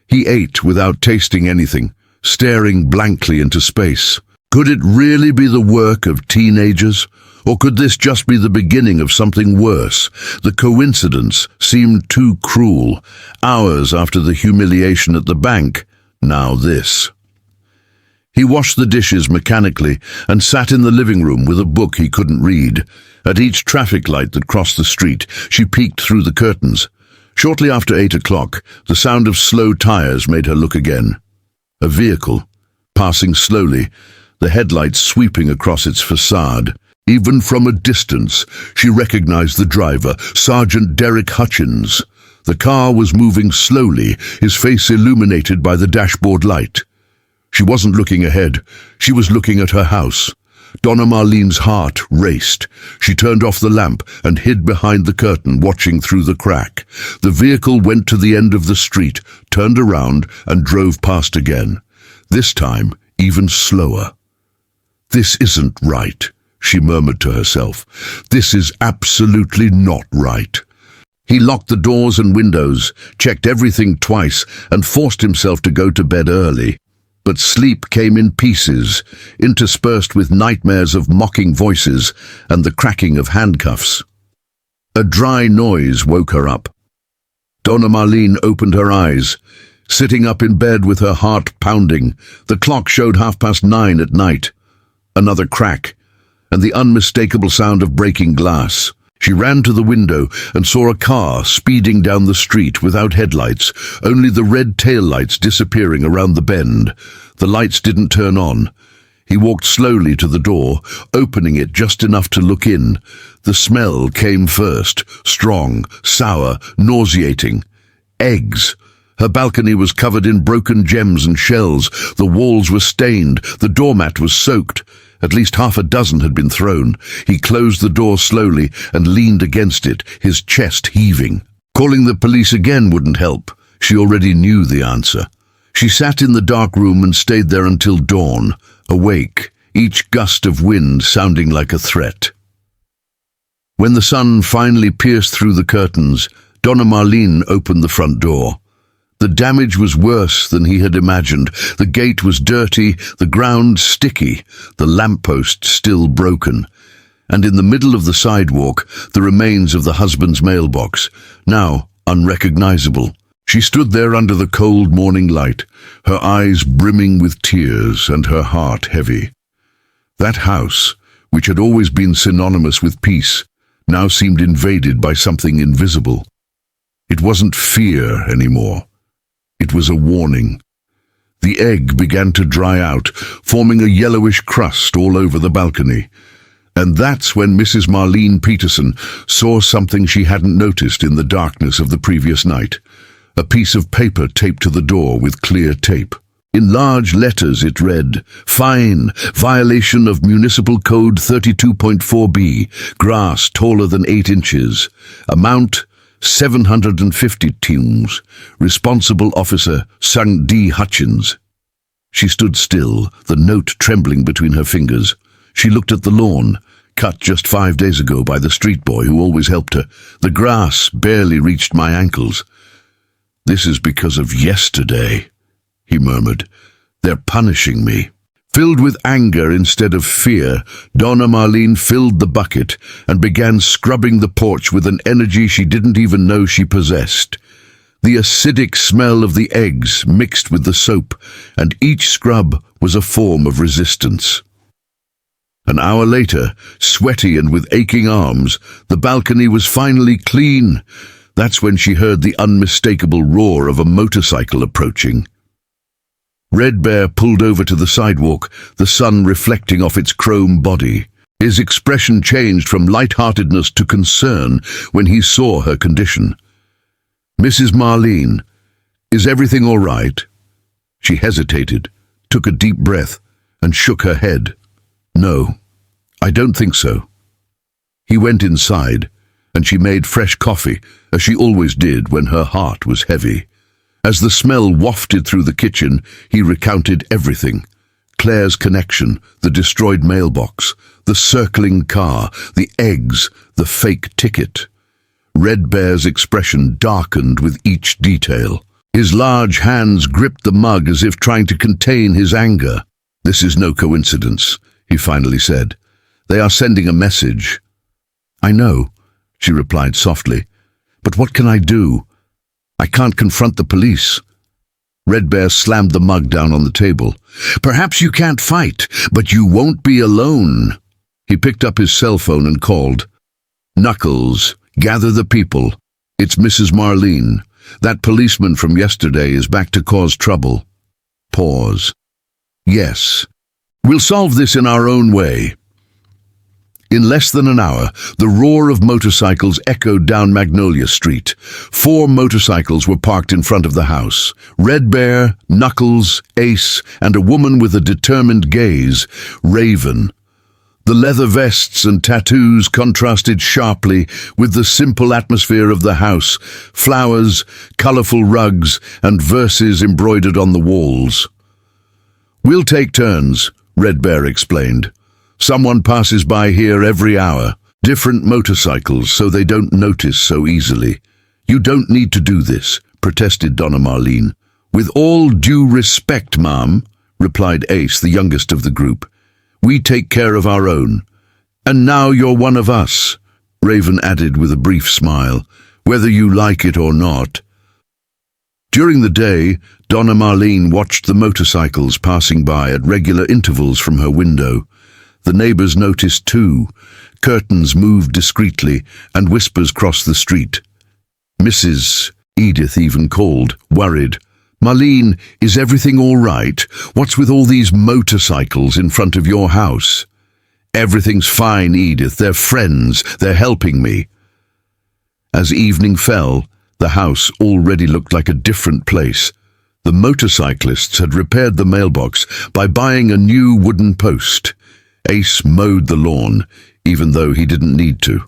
He ate without tasting anything, staring blankly into space. Could it really be the work of teenagers? Or could this just be the beginning of something worse? The coincidence seemed too cruel. Hours after the humiliation at the bank, now this. He washed the dishes mechanically and sat in the living room with a book he couldn't read. At each traffic light that crossed the street, she peeked through the curtains. Shortly after 8 o'clock, the sound of slow tires made her look again. A vehicle, passing slowly, the headlights sweeping across its facade. Even from a distance, she recognized the driver, Sergeant Derek Hutchins. The car was moving slowly, his face illuminated by the dashboard light. She wasn't looking ahead. She was looking at her house. Donna Marlene's heart raced. She turned off the lamp and hid behind the curtain, watching through the crack. The vehicle went to the end of the street, turned around, and drove past again. This time, even slower. "This isn't right," she murmured to herself. "This is absolutely not right." He locked the doors and windows, checked everything twice, and forced himself to go to bed early. But sleep came in pieces, interspersed with nightmares of mocking voices and the cracking of handcuffs. A dry noise woke her up. Donna Marlene opened her eyes, sitting up in bed with her heart pounding. The clock showed 9:30 at night. Another crack, and the unmistakable sound of breaking glass. She ran to the window and saw a car speeding down the street without headlights, only the red taillights disappearing around the bend. The lights didn't turn on. He walked slowly to the door, opening it just enough to look in. The smell came first, strong, sour, nauseating. Eggs. Her balcony was covered in broken gems and shells. The walls were stained. The doormat was soaked. At least half a dozen had been thrown. He closed the door slowly and leaned against it, his chest heaving. Calling the police again wouldn't help. She already knew the answer. She sat in the dark room and stayed there until dawn, awake, each gust of wind sounding like a threat. When the sun finally pierced through the curtains, Donna Marlene opened the front door. The damage was worse than he had imagined. The gate was dirty, the ground sticky, the lamppost still broken. And in the middle of the sidewalk, the remains of the husband's mailbox, now unrecognizable. She stood there under the cold morning light, her eyes brimming with tears and her heart heavy. That house, which had always been synonymous with peace, now seemed invaded by something invisible. It wasn't fear anymore. It was a warning. The egg began to dry out, forming a yellowish crust all over the balcony. And that's when Mrs. Marlene Peterson saw something she hadn't noticed in the darkness of the previous night. A piece of paper taped to the door with clear tape. In large letters it read, "Fine, violation of Municipal Code 32.4b, grass taller than 8 inches. Amount 750 tunes. Responsible officer, Sung D. Hutchins." She stood still, the note trembling between her fingers. She looked at the lawn, cut just 5 days ago by the street boy who always helped her. The grass barely reached my ankles. "This is because of yesterday," he murmured. "They're punishing me." Filled with anger instead of fear, Donna Marlene filled the bucket and began scrubbing the porch with an energy she didn't even know she possessed. The acidic smell of the eggs mixed with the soap, and each scrub was a form of resistance. An hour later, sweaty and with aching arms, the balcony was finally clean. That's when she heard the unmistakable roar of a motorcycle approaching. Red Bear pulled over to the sidewalk, the sun reflecting off its chrome body. His expression changed from light-heartedness to concern when he saw her condition. "Mrs. Marlene, is everything all right?" She hesitated, took a deep breath, and shook her head. "No, I don't think so." He went inside, and she made fresh coffee, as she always did when her heart was heavy. As the smell wafted through the kitchen, he recounted everything. Claire's connection, the destroyed mailbox, the circling car, the eggs, the fake ticket. Red Bear's expression darkened with each detail. His large hands gripped the mug as if trying to contain his anger. "This is no coincidence," he finally said. "They are sending a message." "I know," she replied softly. "But what can I do? I can't confront the police." Red Bear slammed the mug down on the table. "Perhaps you can't fight, but you won't be alone." He picked up his cell phone and called. "Knuckles, gather the people. It's Mrs. Marlene. That policeman from yesterday is back to cause trouble." Pause. "Yes. We'll solve this in our own way." In less than an hour, the roar of motorcycles echoed down Magnolia Street. 4 motorcycles were parked in front of the house. Red Bear, Knuckles, Ace, and a woman with a determined gaze, Raven. The leather vests and tattoos contrasted sharply with the simple atmosphere of the house, flowers, colourful rugs, and verses embroidered on the walls. "We'll take turns," Red Bear explained. "Someone passes by here every hour. Different motorcycles, so they don't notice so easily." "You don't need to do this," protested Donna Marlene. "With all due respect, ma'am," replied Ace, the youngest of the group. "We take care of our own." "And now you're one of us," Raven added with a brief smile, "whether you like it or not." During the day, Donna Marlene watched the motorcycles passing by at regular intervals from her window. The neighbours noticed too. Curtains moved discreetly, and whispers crossed the street. "Mrs. Edith even called, worried. "Marlene, is everything all right? What's with all these motorcycles in front of your house?" "Everything's fine, Edith. They're friends. They're helping me." As evening fell, the house already looked like a different place. The motorcyclists had repaired the mailbox by buying a new wooden post. Ace mowed the lawn, even though he didn't need to.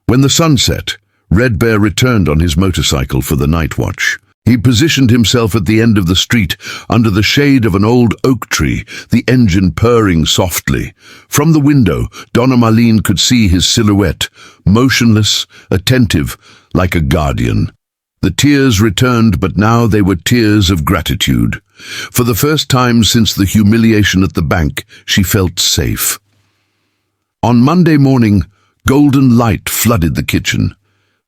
When the sun set, Red Bear returned on his motorcycle for the night watch. He positioned himself at the end of the street, under the shade of an old oak tree, the engine purring softly. From the window, Donna Marlene could see his silhouette, motionless, attentive, like a guardian. The tears returned, but now they were tears of gratitude. For the first time since the humiliation at the bank, she felt safe. On Monday morning, golden light flooded the kitchen.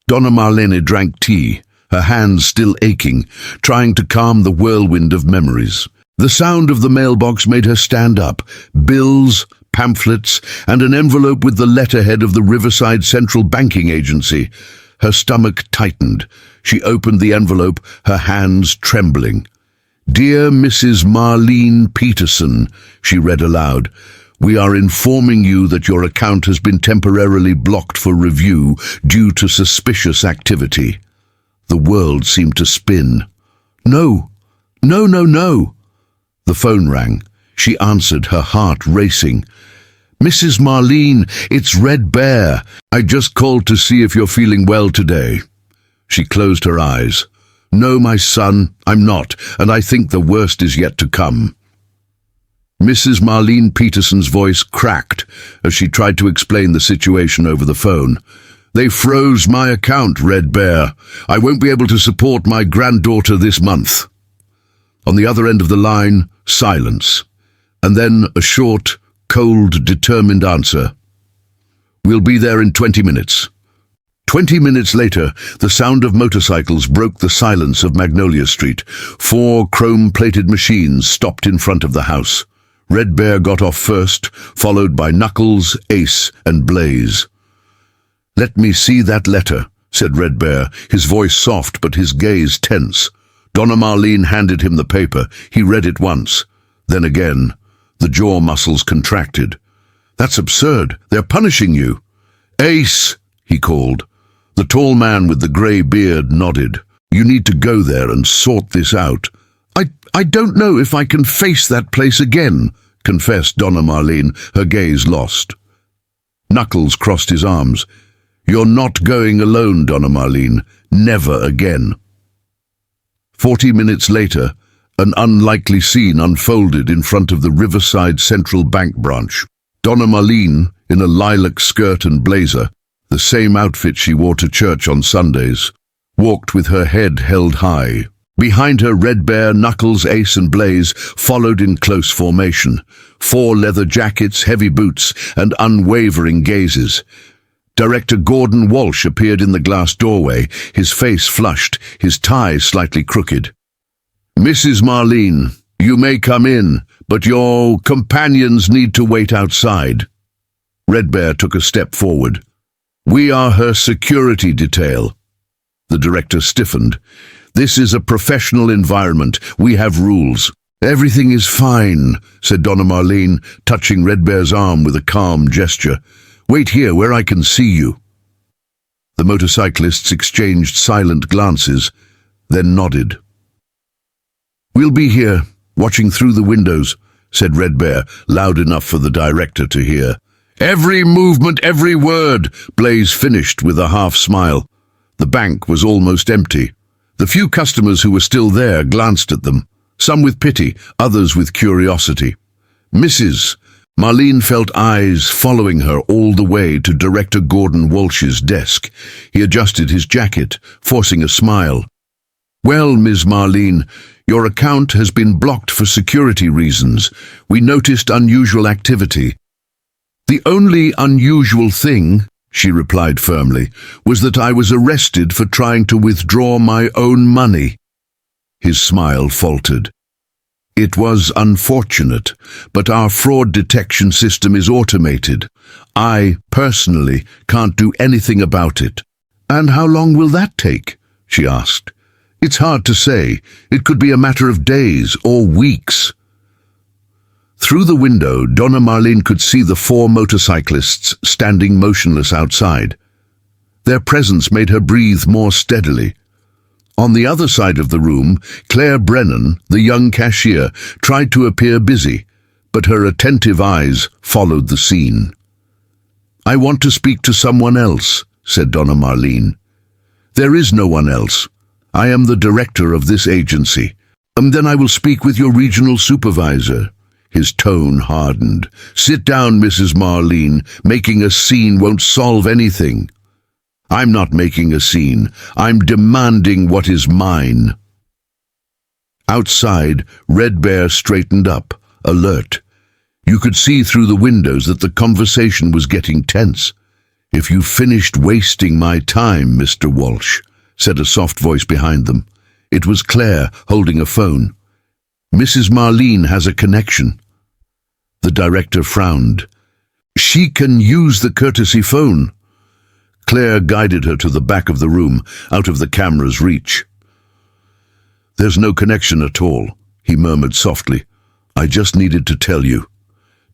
Donna Marlene drank tea, her hands still aching, trying to calm the whirlwind of memories. The sound of the mailbox made her stand up. Bills, pamphlets, and an envelope with the letterhead of the Riverside Central Banking Agency. Her stomach tightened. She opened the envelope, her hands trembling. "Dear Mrs. Marlene Peterson," she read aloud, "we are informing you that your account has been temporarily blocked for review due to suspicious activity." The world seemed to spin. "No, no, no, no." The phone rang. She answered, her heart racing. "Mrs. Marlene, it's Red Bear. I just called to see if you're feeling well today." She closed her eyes. "No, my son, I'm not, and I think the worst is yet to come." Mrs. Marlene Peterson's voice cracked as she tried to explain the situation over the phone. "They froze my account, Red Bear. I won't be able to support my granddaughter this month." On the other end of the line, silence, and then a short, cold, determined answer. "We'll be there in 20 minutes. 20 minutes later, the sound of motorcycles broke the silence of Magnolia Street. 4 chrome-plated machines stopped in front of the house. Red Bear got off first, followed by Knuckles, Ace, and Blaze. "Let me see that letter," said Red Bear, his voice soft but his gaze tense. Donna Marlene handed him the paper. He read it once, then again. The jaw muscles contracted. "That's absurd. They're punishing you." "Ace," he called. The tall man with the grey beard nodded. "You need to go there and sort this out." I don't know if I can face that place again," confessed Donna Marlene, her gaze lost. Knuckles crossed his arms. "You're not going alone, Donna Marlene. Never again." 40 minutes later, an unlikely scene unfolded in front of the Riverside Central Bank branch. Donna Marlene, in a lilac skirt and blazer, the same outfit she wore to church on Sundays, walked with her head held high. Behind her, Red Bear, Knuckles, Ace, and Blaze followed in close formation. 4 leather jackets, heavy boots, and unwavering gazes. Director Gordon Walsh appeared in the glass doorway, his face flushed, his tie slightly crooked. "Mrs. Marlene, you may come in, but your companions need to wait outside." Red Bear took a step forward. "We are her security detail." The director stiffened. "This is a professional environment. We have rules." "Everything is fine," said Donna Marlene, touching Red Bear's arm with a calm gesture. "Wait here where I can see you." The motorcyclists exchanged silent glances, then nodded. "We'll be here, watching through the windows," said Red Bear, loud enough for the director to hear. Every movement, every word, Blaze finished with a half-smile. The bank was almost empty. The few customers who were still there glanced at them, some with pity, others with curiosity. Mrs. Marlene felt eyes following her all the way to Director Gordon Walsh's desk. He adjusted his jacket, forcing a smile. "Well, Ms. Marlene, your account has been blocked for security reasons. We noticed unusual activity." "The only unusual thing," she replied firmly, "was that I was arrested for trying to withdraw my own money." His smile faltered. "It was unfortunate, but our fraud detection system is automated. I, personally, can't do anything about it." "And how long will that take?" she asked. "It's hard to say. It could be a matter of days or weeks." Through the window, Donna Marlene could see the 4 motorcyclists standing motionless outside. Their presence made her breathe more steadily. On the other side of the room, Claire Brennan, the young cashier, tried to appear busy, but her attentive eyes followed the scene. "I want to speak to someone else," said Donna Marlene. "There is no one else. I am the director of this agency. Then I will speak with your regional supervisor." His tone hardened. "Sit down, Mrs. Marlene. Making a scene won't solve anything." "I'm not making a scene. I'm demanding what is mine." Outside, Red Bear straightened up, alert. You could see through the windows that the conversation was getting tense. "If you've finished wasting my time, Mr. Walsh," said a soft voice behind them. It was Claire, holding a phone. "Mrs. Marlene has a connection." The director frowned. "She can use the courtesy phone." Claire guided her to the back of the room, out of the camera's reach. "There's no connection at all," he murmured softly. "I just needed to tell you."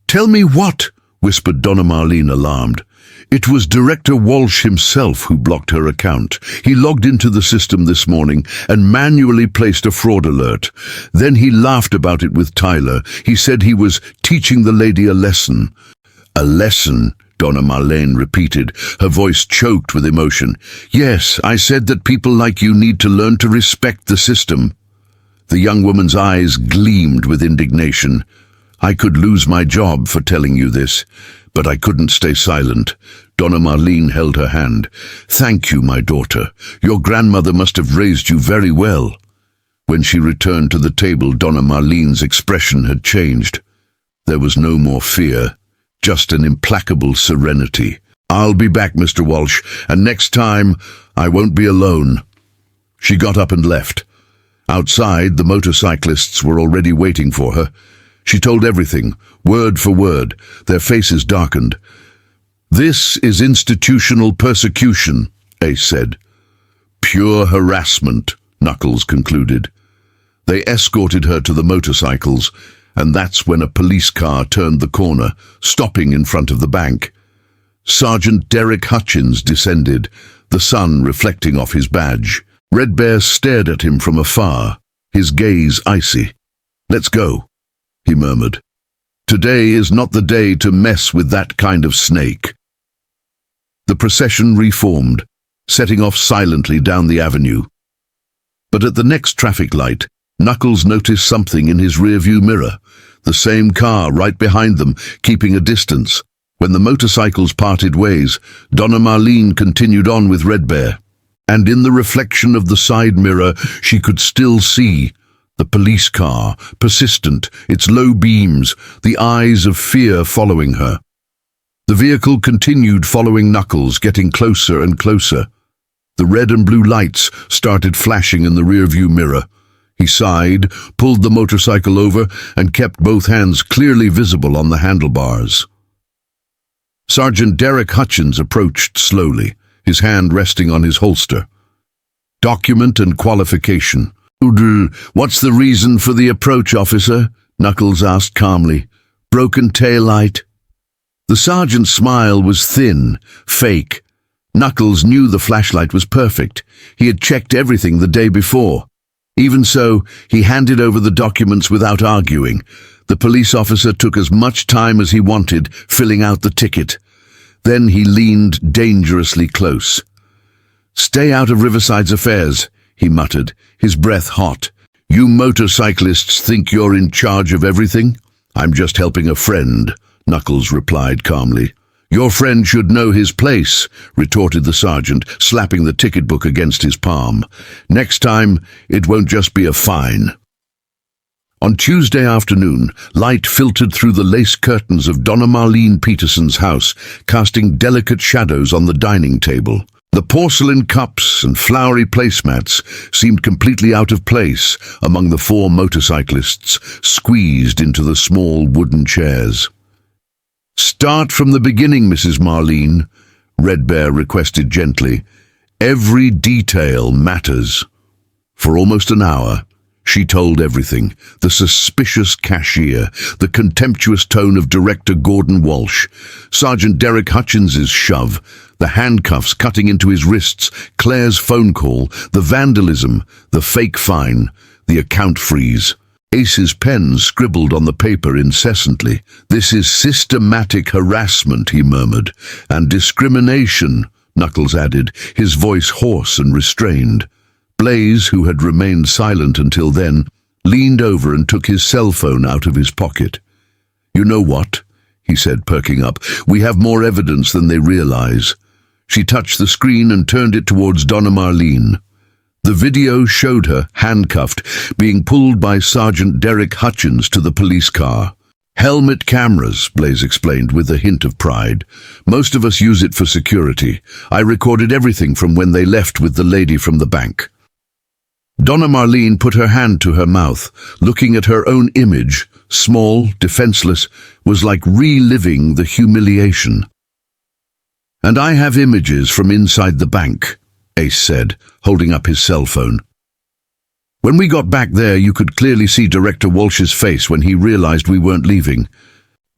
"Tell me what?" whispered Donna Marlene, alarmed. "It was Director Walsh himself who blocked her account. He logged into the system this morning and manually placed a fraud alert. Then he laughed about it with Tyler. He said he was teaching the lady a lesson." "A lesson?" Donna Marlene repeated, her voice choked with emotion. "Yes, I said that people like you need to learn to respect the system." The young woman's eyes gleamed with indignation. "I could lose my job for telling you this, but I couldn't stay silent." Donna Marlene held her hand. "Thank you, my daughter. Your grandmother must have raised you very well." When she returned to the table, Donna Marlene's expression had changed. There was no more fear, just an implacable serenity. "I'll be back, Mr. Walsh, and next time I won't be alone." She got up and left. Outside, the motorcyclists were already waiting for her. She told everything, word for word, their faces darkened. "This is institutional persecution," Ace said. "Pure harassment," Knuckles concluded. They escorted her to the motorcycles, and that's when a police car turned the corner, stopping in front of the bank. Sergeant Derek Hutchins descended, the sun reflecting off his badge. Red Bear stared at him from afar, his gaze icy. "Let's go," he murmured. "Today is not the day to mess with that kind of snake." The procession reformed, setting off silently down the avenue. But at the next traffic light, Knuckles noticed something in his rearview mirror, the same car right behind them, keeping a distance. When the motorcycles parted ways, Donna Marlene continued on with Red Bear. And in the reflection of the side mirror, she could still see the police car, persistent, its low beams, the eyes of fear following her. The vehicle continued following Knuckles, getting closer and closer. The red and blue lights started flashing in the rearview mirror. He sighed, pulled the motorcycle over, and kept both hands clearly visible on the handlebars. Sergeant Derek Hutchins approached slowly, his hand resting on his holster. "Document and qualification." "What's the reason for the approach, officer?" Knuckles asked calmly. "Broken taillight?" The sergeant's smile was thin, fake. Knuckles knew the flashlight was perfect. He had checked everything the day before. Even so, he handed over the documents without arguing. The police officer took as much time as he wanted, filling out the ticket. Then he leaned dangerously close. "Stay out of Riverside's affairs," he muttered, his breath hot. "You motorcyclists think you're in charge of everything?" "I'm just helping a friend," Knuckles replied calmly. "Your friend should know his place," retorted the sergeant, slapping the ticket book against his palm. "Next time, it won't just be a fine." On Tuesday afternoon, light filtered through the lace curtains of Donna Marlene Peterson's house, casting delicate shadows on the dining table. The porcelain cups and flowery placemats seemed completely out of place among the four motorcyclists squeezed into the small wooden chairs. "Start from the beginning, Mrs. Marlene," Red Bear requested gently. "Every detail matters." For almost an hour, she told everything: the suspicious cashier, the contemptuous tone of Director Gordon Walsh, Sergeant Derek Hutchins's shove, the handcuffs cutting into his wrists, Claire's phone call, the vandalism, the fake fine, the account freeze. Ace's pen scribbled on the paper incessantly. "This is systematic harassment," he murmured. "And discrimination," Knuckles added, his voice hoarse and restrained. Blaze, who had remained silent until then, leaned over and took his cell phone out of his pocket. "You know what?" he said, perking up. "We have more evidence than they realize." She touched the screen and turned it towards Donna Marlene. The video showed her, handcuffed, being pulled by Sergeant Derek Hutchins to the police car. "Helmet cameras," Blaze explained with a hint of pride. "Most of us use it for security. I recorded everything from when they left with the lady from the bank." Donna Marlene put her hand to her mouth, looking at her own image, small, defenseless, was like reliving the humiliation. "And I have images from inside the bank," Ace said, holding up his cell phone. "When we got back there, you could clearly see Director Walsh's face when he realized we weren't leaving."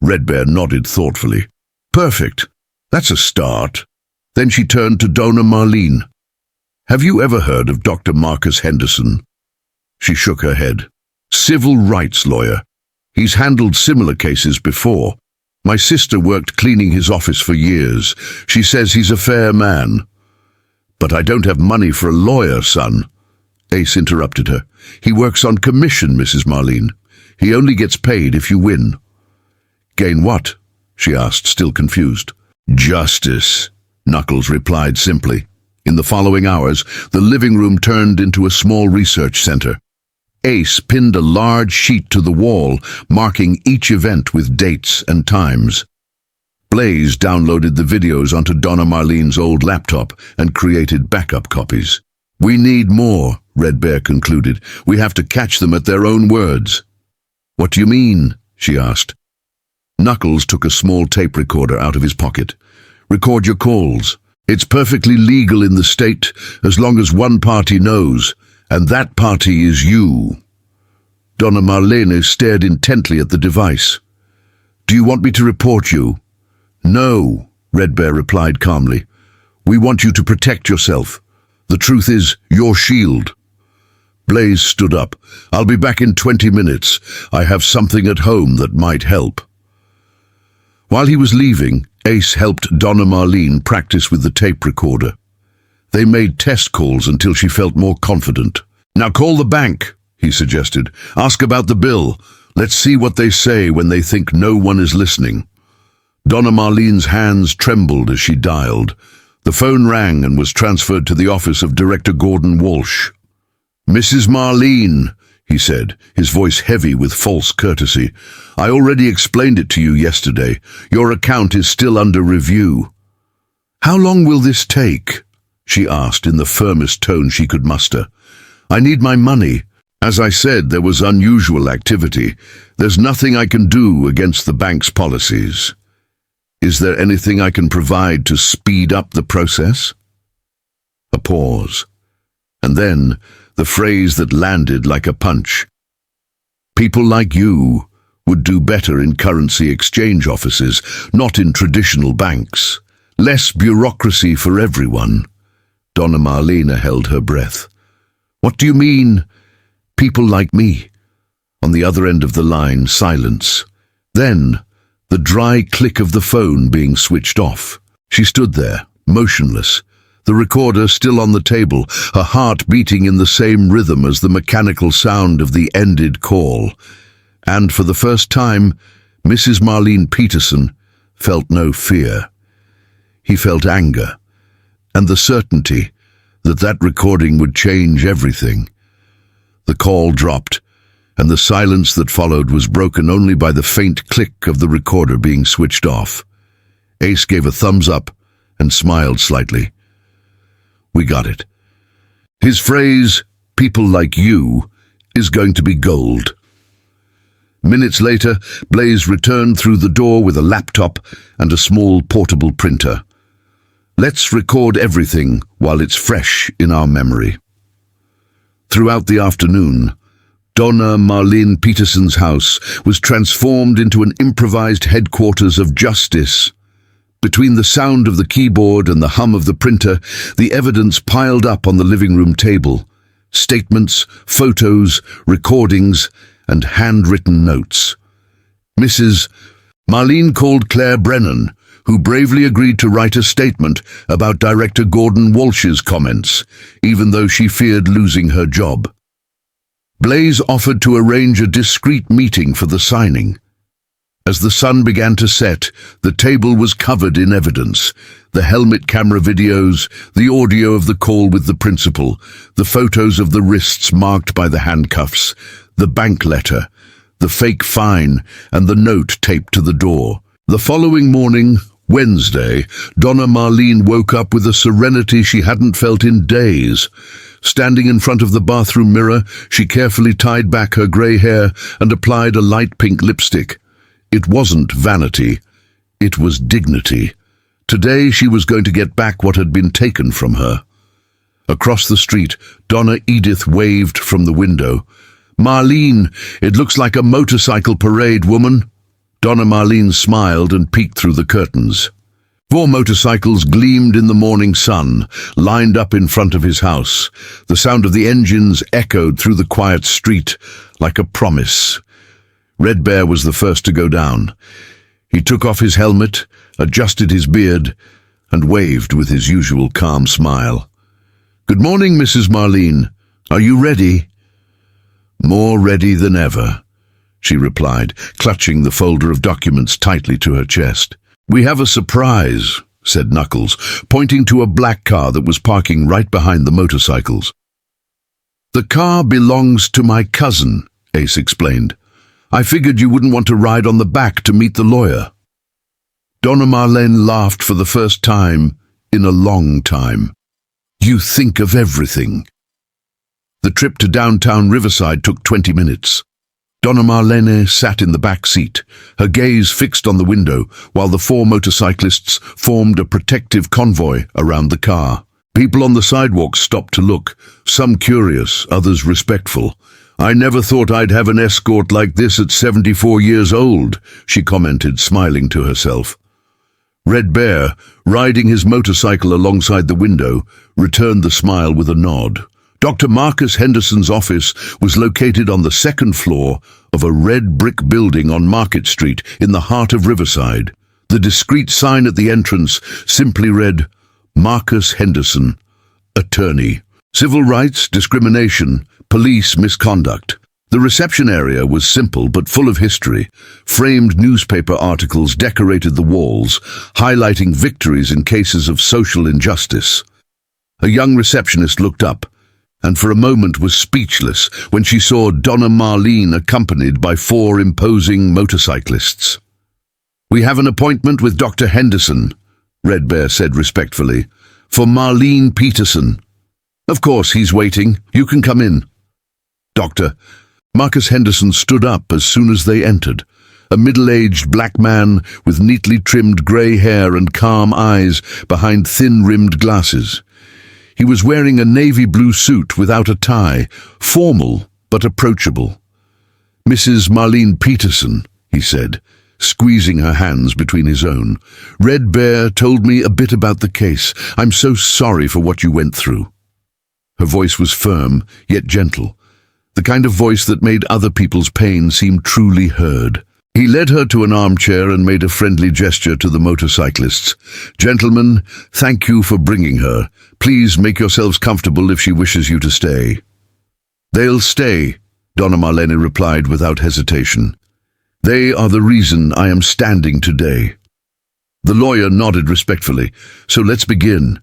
Red Bear nodded thoughtfully. "Perfect. That's a start." Then she turned to Donna Marlene. "Have you ever heard of Dr. Marcus Henderson?" She shook her head. "Civil rights lawyer. He's handled similar cases before. My sister worked cleaning his office for years. She says he's a fair man." "But I don't have money for a lawyer, son." Ace interrupted her. "He works on commission, Mrs. Marlene. He only gets paid if you win." "Gain what?" she asked, still confused. "Justice," Knuckles replied simply. In the following hours, the living room turned into a small research center. Ace pinned a large sheet to the wall, marking each event with dates and times. Blaze downloaded the videos onto Donna Marlene's old laptop and created backup copies. "We need more," Red Bear concluded. "We have to catch them at their own words." "What do you mean?" she asked. Knuckles took a small tape recorder out of his pocket. "Record your calls. It's perfectly legal in the state as long as one party knows, and that party is you." Donna Marlene stared intently at the device. "Do you want me to report you?" "No," Red Bear replied calmly. "We want you to protect yourself. The truth is, your shield." Blaze stood up. "I'll be back in 20 minutes. I have something at home that might help." While he was leaving, Ace helped Donna Marlene practice with the tape recorder. They made test calls until she felt more confident. "Now call the bank," he suggested. "Ask about the bill. Let's see what they say when they think no one is listening." Donna Marlene's hands trembled as she dialed. The phone rang and was transferred to the office of Director Gordon Walsh. "Mrs. Marlene," he said, his voice heavy with false courtesy. "I already explained it to you yesterday. Your account is still under review." "How long will this take?" she asked in the firmest tone she could muster. "I need my money. As I said, there was unusual activity. There's nothing I can do against the bank's policies. Is there anything I can provide to speed up the process?" A pause. And then the phrase that landed like a punch. "People like you would do better in currency exchange offices, not in traditional banks. Less bureaucracy for everyone." Donna Marlene held her breath. "What do you mean, people like me?" On the other end of the line, silence. Then, the dry click of the phone being switched off. She stood there, motionless, the recorder still on the table, her heart beating in the same rhythm as the mechanical sound of the ended call. And for the first time, Mrs. Marlene Peterson felt no fear. He felt anger, and the certainty that that recording would change everything. The call dropped, and the silence that followed was broken only by the faint click of the recorder being switched off. Ace gave a thumbs up and smiled slightly. We got it. His phrase, "people like you," is going to be gold. Minutes later, Blaze returned through the door with a laptop and a small portable printer. Let's record everything while it's fresh in our memory. Throughout the afternoon, Donna Marlene Peterson's house was transformed into an improvised headquarters of justice. Between the sound of the keyboard and the hum of the printer, the evidence piled up on the living room table. Statements, photos, recordings, and handwritten notes. Mrs. Marlene called Claire Brennan, who bravely agreed to write a statement about Director Gordon Walsh's comments, even though she feared losing her job. Blaze offered to arrange a discreet meeting for the signing. As the sun began to set, the table was covered in evidence. The helmet camera videos, the audio of the call with the principal, the photos of the wrists marked by the handcuffs, the bank letter, the fake fine, and the note taped to the door. The following morning, Wednesday, Donna Marlene woke up with a serenity she hadn't felt in days. Standing in front of the bathroom mirror, she carefully tied back her grey hair and applied a light pink lipstick. It wasn't vanity, it was dignity. Today she was going to get back what had been taken from her. Across the street, Donna Edith waved from the window. "Marlene, it looks like a motorcycle parade, woman." Donna Marlene smiled and peeked through the curtains. 4 motorcycles gleamed in the morning sun, lined up in front of his house. The sound of the engines echoed through the quiet street like a promise. Red Bear was the first to go down. He took off his helmet, adjusted his beard, and waved with his usual calm smile. "Good morning, Mrs. Marlene. Are you ready?" "More ready than ever," she replied, clutching the folder of documents tightly to her chest. "We have a surprise," said Knuckles, pointing to a black car that was parking right behind the motorcycles. "The car belongs to my cousin," Ace explained. "I figured you wouldn't want to ride on the back to meet the lawyer." Donna Marlene laughed for the first time in a long time. "You think of everything." The trip to downtown Riverside took 20 minutes. Donna Marlene sat in the back seat, her gaze fixed on the window, while the 4 motorcyclists formed a protective convoy around the car. People on the sidewalk stopped to look, some curious, others respectful. "I never thought I'd have an escort like this at 74 years old," she commented, smiling to herself. Red Bear, riding his motorcycle alongside the window, returned the smile with a nod. Dr. Marcus Henderson's office was located on the 2nd floor of a red brick building on Market Street in the heart of Riverside. The discreet sign at the entrance simply read, "Marcus Henderson, Attorney. Civil rights, discrimination, police misconduct." The reception area was simple but full of history. Framed newspaper articles decorated the walls, highlighting victories in cases of social injustice. A young receptionist looked up, and for a moment was speechless when she saw Donna Marlene accompanied by 4 imposing motorcyclists. "We have an appointment with Dr. Henderson," Red Bear said respectfully, "for Marlene Peterson." "Of course, he's waiting. You can come in." "Doctor." Marcus Henderson stood up as soon as they entered, a middle-aged black man with neatly trimmed grey hair and calm eyes behind thin-rimmed glasses. He was wearing a navy blue suit without a tie, formal but approachable. "Mrs. Marlene Peterson," he said, squeezing her hands between his own. "Red Bear told me a bit about the case. I'm so sorry for what you went through." Her voice was firm, yet gentle. the kind of voice that made other people's pain seem truly heard. He led her to an armchair and made a friendly gesture to the motorcyclists. "Gentlemen, thank you for bringing her. Please make yourselves comfortable if she wishes you to stay." "They'll stay," Donna Marlene replied without hesitation. "They are the reason I am standing today." The lawyer nodded respectfully. "So let's begin.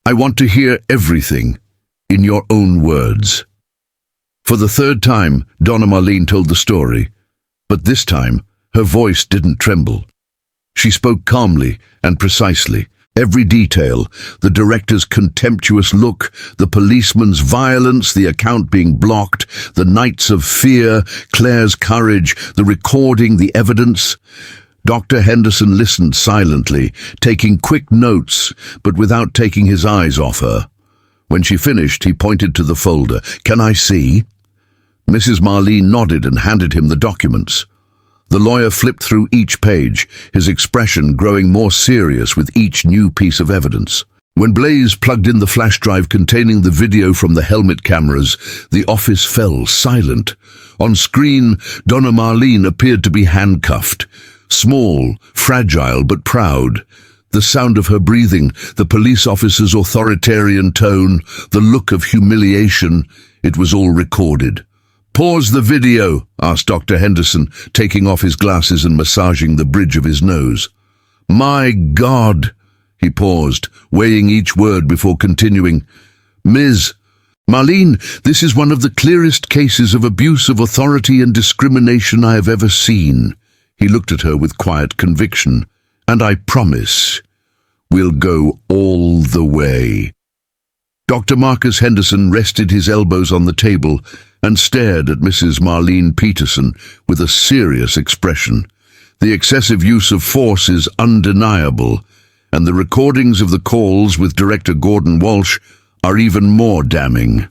I want to hear everything, in your own words." For the third time, Donna Marlene told the story, but this time her voice didn't tremble. She spoke calmly and precisely. Every detail, the director's contemptuous look, the policeman's violence, the account being blocked, the nights of fear, Claire's courage, the recording, the evidence. Dr. Henderson listened silently, taking quick notes, but without taking his eyes off her. When she finished, he pointed to the folder. "Can I see?" Mrs. Marlene nodded and handed him the documents. The lawyer flipped through each page, his expression growing more serious with each new piece of evidence. When Blaze plugged in the flash drive containing the video from the helmet cameras, the office fell silent. On screen, Donna Marlene appeared to be handcuffed. Small, fragile, but proud. The sound of her breathing, the police officer's authoritarian tone, the look of humiliation, it was all recorded. "Pause the video," asked Dr. Henderson, taking off his glasses and massaging the bridge of his nose. "My God!" He paused, weighing each word before continuing. "Ms. Marlene, this is one of the clearest cases of abuse of authority and discrimination I have ever seen." He looked at her with quiet conviction. "And I promise, we'll go all the way." Dr. Marcus Henderson rested his elbows on the table and stared at Mrs. Marlene Peterson with a serious expression. The excessive use of force is undeniable, and the recordings of the calls with Director Gordon Walsh are even more damning.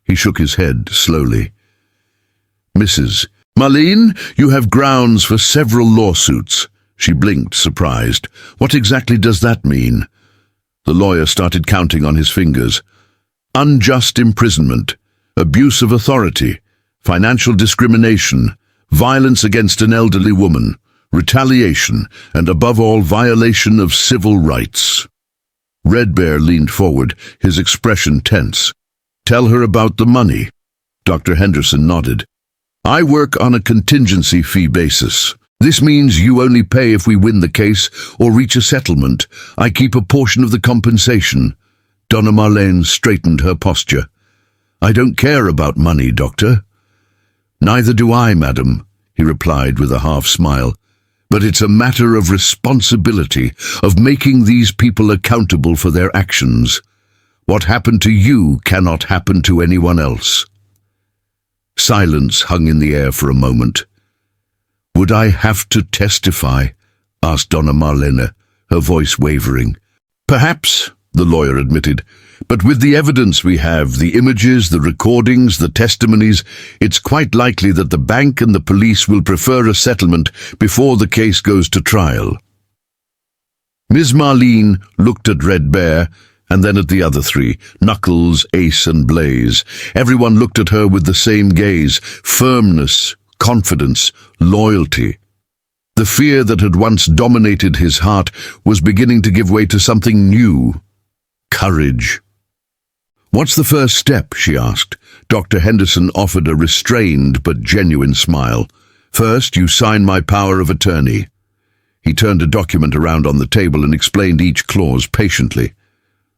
He shook his head slowly. "Mrs. Marlene, you have grounds for several lawsuits." She blinked, surprised. "What exactly does that mean?" The lawyer started counting on his fingers. "Unjust imprisonment, abuse of authority, financial discrimination, violence against an elderly woman, retaliation, and above all, violation of civil rights." Red Bear leaned forward, his expression tense. "Tell her about the money." Dr. Henderson nodded. "I work on a contingency fee basis. This means you only pay if we win the case or reach a settlement. I keep a portion of the compensation." Donna Marlene straightened her posture. "I don't care about money, Doctor." "Neither do I, madam," he replied with a half-smile. "But it's a matter of responsibility, of making these people accountable for their actions. What happened to you cannot happen to anyone else." Silence hung in the air for a moment. "Would I have to testify?" asked Donna Marlene, her voice wavering. "Perhaps," the lawyer admitted, "but with the evidence we have, the images, the recordings, the testimonies, it's quite likely that the bank and the police will prefer a settlement before the case goes to trial." Ms. Marlene looked at Red Bear and then at the other three, Knuckles, Ace, and Blaze. Everyone looked at her with the same gaze, firmness, confidence, loyalty. The fear that had once dominated his heart was beginning to give way to something new. Courage. "What's the first step?" she asked. Dr. Henderson offered a restrained but genuine smile. "First, you sign my power of attorney." He turned a document around on the table and explained each clause patiently.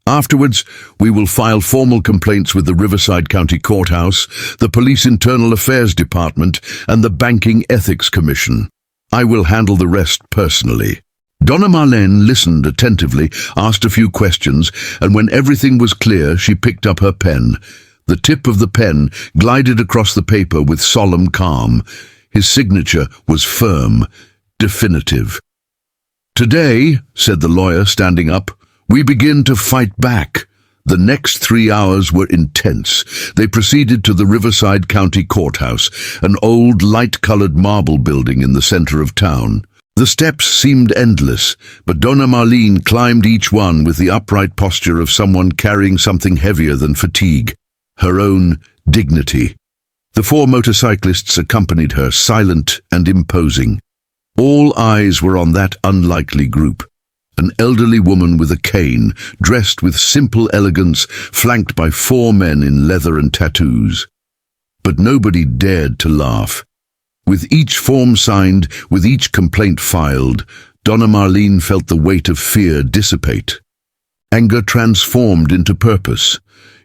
"Afterwards, we will file formal complaints with the Riverside County Courthouse, the Police Internal Affairs Department, and the Banking Ethics Commission. I will handle the rest personally." Donna Marlene listened attentively, asked a few questions, and when everything was clear, she picked up her pen. The tip of the pen glided across the paper with solemn calm. His signature was firm, definitive. "Today," said the lawyer, standing up, "we begin to fight back." The next 3 hours were intense. They proceeded to the Riverside County Courthouse, an old light-colored marble building in the center of town. The steps seemed endless, but Donna Marlene climbed each one with the upright posture of someone carrying something heavier than fatigue, her own dignity. The 4 motorcyclists accompanied her, silent and imposing. All eyes were on that unlikely group. An elderly woman with a cane, dressed with simple elegance, flanked by 4 men in leather and tattoos. But nobody dared to laugh. With each form signed, with each complaint filed, Donna Marlene felt the weight of fear dissipate. Anger transformed into purpose.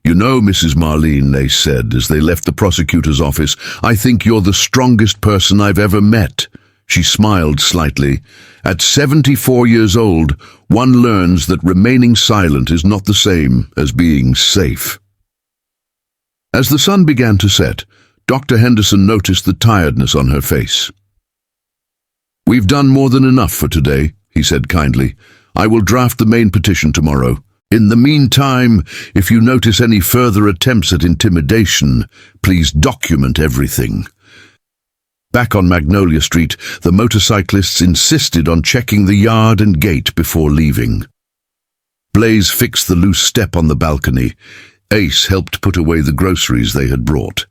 "You know, Mrs. Marlene," they said as they left the prosecutor's office, "I think you're the strongest person I've ever met." She smiled slightly. At 74 years old, one learns that remaining silent is not the same as being safe. As the sun began to set, Dr. Henderson noticed the tiredness on her face. "We've done more than enough for today," he said kindly. "I will draft the main petition tomorrow. In the meantime, if you notice any further attempts at intimidation, please document everything." Back on Magnolia Street, the motorcyclists insisted on checking the yard and gate before leaving. Blaze fixed the loose step on the balcony. Ace helped put away the groceries they had brought.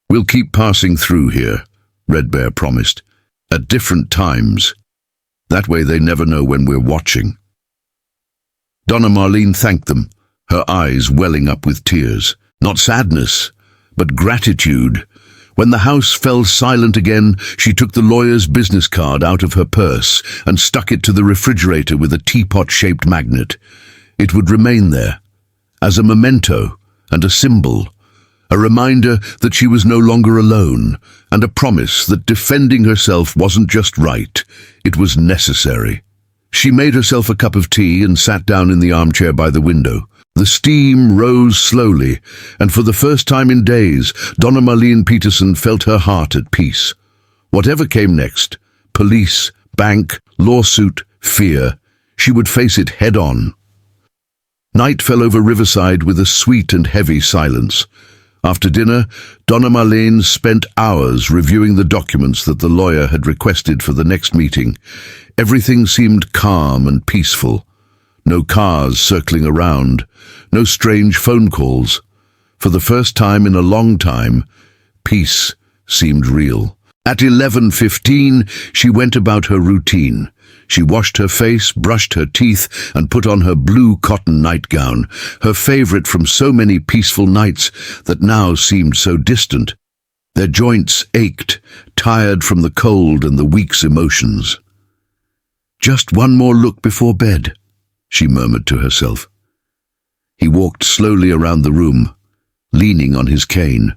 "We'll keep passing through here," Red Bear promised, "at different times. That way they never know when we're watching." Donna Marlene thanked them, her eyes welling up with tears. Not sadness, but gratitude. When the house fell silent again, she took the lawyer's business card out of her purse and stuck it to the refrigerator with a teapot-shaped magnet. It would remain there, as a memento and a symbol, a reminder that she was no longer alone, and a promise that defending herself wasn't just right, it was necessary. She made herself a cup of tea and sat down in the armchair by the window. The steam rose slowly, and for the first time in days, Donna Marlene Peterson felt her heart at peace. Whatever came next, police, bank, lawsuit, fear, she would face it head-on. Night fell over Riverside with a sweet and heavy silence. After dinner, Donna Marlene spent hours reviewing the documents that the lawyer had requested for the next meeting. Everything seemed calm and peaceful. No cars circling around, no strange phone calls. For the first time in a long time, peace seemed real. At 11:15, she went about her routine. She washed her face, brushed her teeth, and put on her blue cotton nightgown, her favorite from so many peaceful nights that now seemed so distant. Their joints ached, tired from the cold and the week's emotions. "Just one more look before bed," she murmured to herself. He walked slowly around the room, leaning on his cane.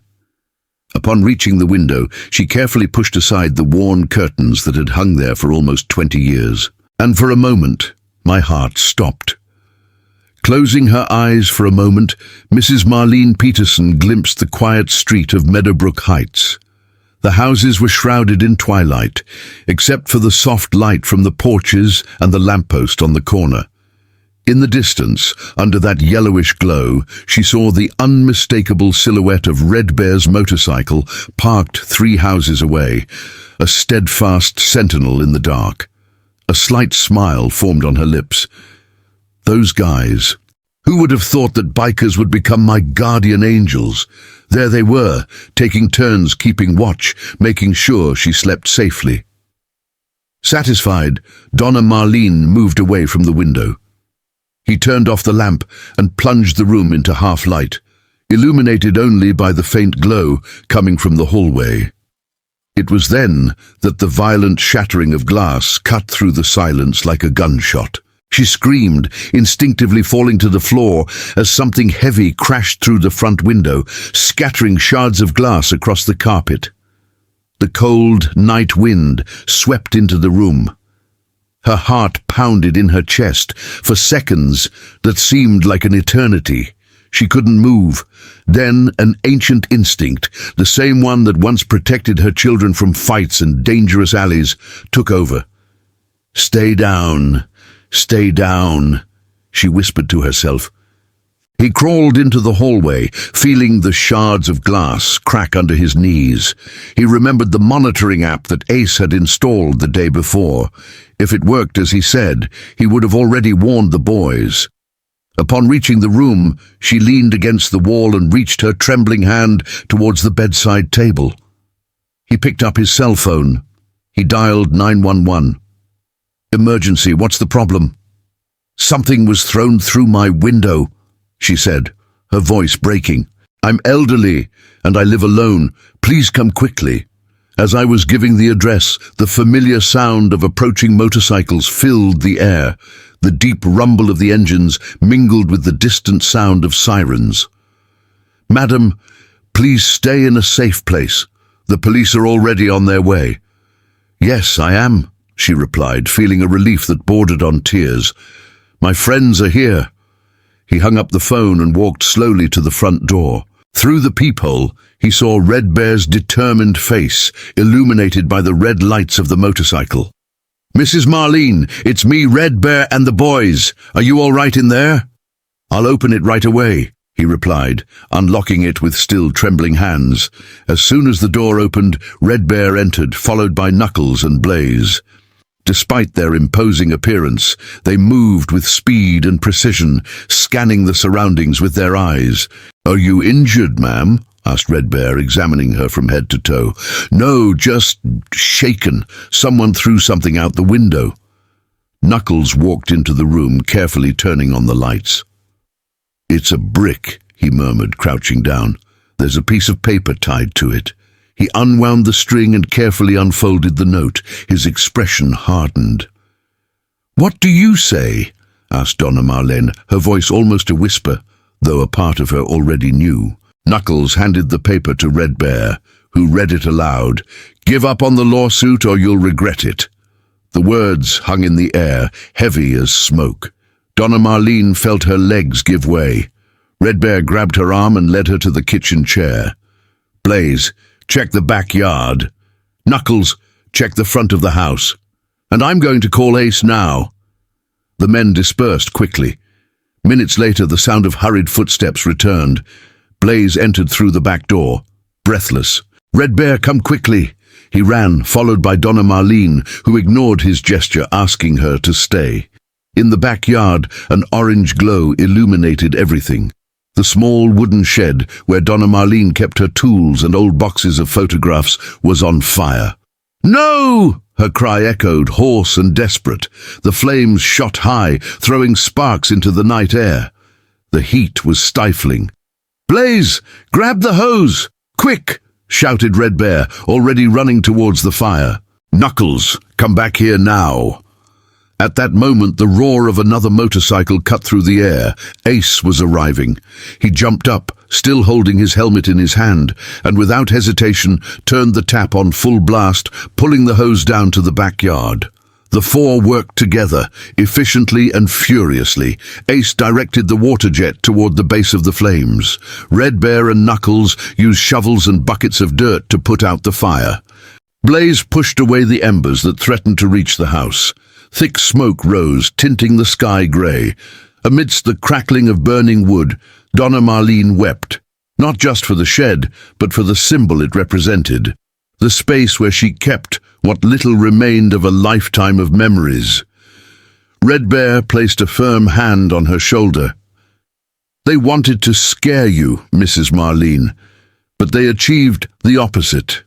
Upon reaching the window, she carefully pushed aside the worn curtains that had hung there for almost 20 years. And for a moment, my heart stopped. Closing her eyes for a moment, Mrs. Marlene Peterson glimpsed the quiet street of Meadowbrook Heights. The houses were shrouded in twilight, except for the soft light from the porches and the lamppost on the corner. In the distance, under that yellowish glow, she saw the unmistakable silhouette of Red Bear's motorcycle parked 3 houses away, a steadfast sentinel in the dark. A slight smile formed on her lips. Those guys. Who would have thought that bikers would become my guardian angels? There they were, taking turns keeping watch, making sure she slept safely. Satisfied, Donna Marlene moved away from the window. He turned off the lamp and plunged the room into half-light, illuminated only by the faint glow coming from the hallway. It was then that the violent shattering of glass cut through the silence like a gunshot. She screamed, instinctively falling to the floor as something heavy crashed through the front window, scattering shards of glass across the carpet. The cold night wind swept into the room. Her heart pounded in her chest for seconds that seemed like an eternity. She couldn't move. Then an ancient instinct, the same one that once protected her children from fights and dangerous alleys, took over. "Stay down, stay down," she whispered to herself. He crawled into the hallway, feeling the shards of glass crack under his knees. He remembered the monitoring app that Ace had installed the day before. If it worked as he said, he would have already warned the boys. Upon reaching the room, she leaned against the wall and reached her trembling hand towards the bedside table. He picked up his cell phone. He dialed 911. "Emergency, what's the problem?" "Something was thrown through my window," she said, her voice breaking. "I'm elderly, and I live alone. Please come quickly." As I was giving the address, the familiar sound of approaching motorcycles filled the air. The deep rumble of the engines mingled with the distant sound of sirens. "Madam, please stay in a safe place. The police are already on their way." "Yes, I am," she replied, feeling a relief that bordered on tears. "My friends are here." He hung up the phone and walked slowly to the front door. Through the peephole, he saw Red Bear's determined face, illuminated by the red lights of the motorcycle. "Mrs. Marlene, it's me, Red Bear, and the boys. Are you all right in there?" "I'll open it right away," he replied, unlocking it with still trembling hands. As soon as the door opened, Red Bear entered, followed by Knuckles and Blaze. Despite their imposing appearance, they moved with speed and precision, scanning the surroundings with their eyes. "Are you injured, ma'am?" asked Red Bear, examining her from head to toe. "No, just shaken. Someone threw something out the window." Knuckles walked into the room, carefully turning on the lights. "It's a brick," he murmured, crouching down. "There's a piece of paper tied to it." He unwound the string and carefully unfolded the note. His expression hardened. "What do you say?" asked Donna Marlene, her voice almost a whisper, though a part of her already knew. Knuckles handed the paper to Red Bear, who read it aloud. "Give up on the lawsuit or you'll regret it." The words hung in the air, heavy as smoke. Donna Marlene felt her legs give way. Red Bear grabbed her arm and led her to the kitchen chair. "Blaze, check the backyard. Knuckles, check the front of the house. And I'm going to call Ace now." The men dispersed quickly. Minutes later, the sound of hurried footsteps returned. Blaze entered through the back door, breathless. "Red Bear, come quickly." He ran, followed by Donna Marlene, who ignored his gesture, asking her to stay. In the backyard, an orange glow illuminated everything. The small wooden shed, where Donna Marlene kept her tools and old boxes of photographs, was on fire. "No!" her cry echoed, hoarse and desperate. The flames shot high, throwing sparks into the night air. The heat was stifling. "Blaze, grab the hose! Quick!" shouted Red Bear, already running towards the fire. "Knuckles, come back here now." At that moment, the roar of another motorcycle cut through the air. Ace was arriving. He jumped up, still holding his helmet in his hand, and without hesitation turned the tap on full blast, pulling the hose down to the backyard. The four worked together, efficiently and furiously. Ace directed the water jet toward the base of the flames. Red Bear and Knuckles used shovels and buckets of dirt to put out the fire. Blaze pushed away the embers that threatened to reach the house. Thick smoke rose, tinting the sky grey. Amidst the crackling of burning wood, Donna Marlene wept, not just for the shed, but for the symbol it represented, the space where she kept what little remained of a lifetime of memories. Red Bear placed a firm hand on her shoulder. "They wanted to scare you, Mrs. Marlene, but they achieved the opposite."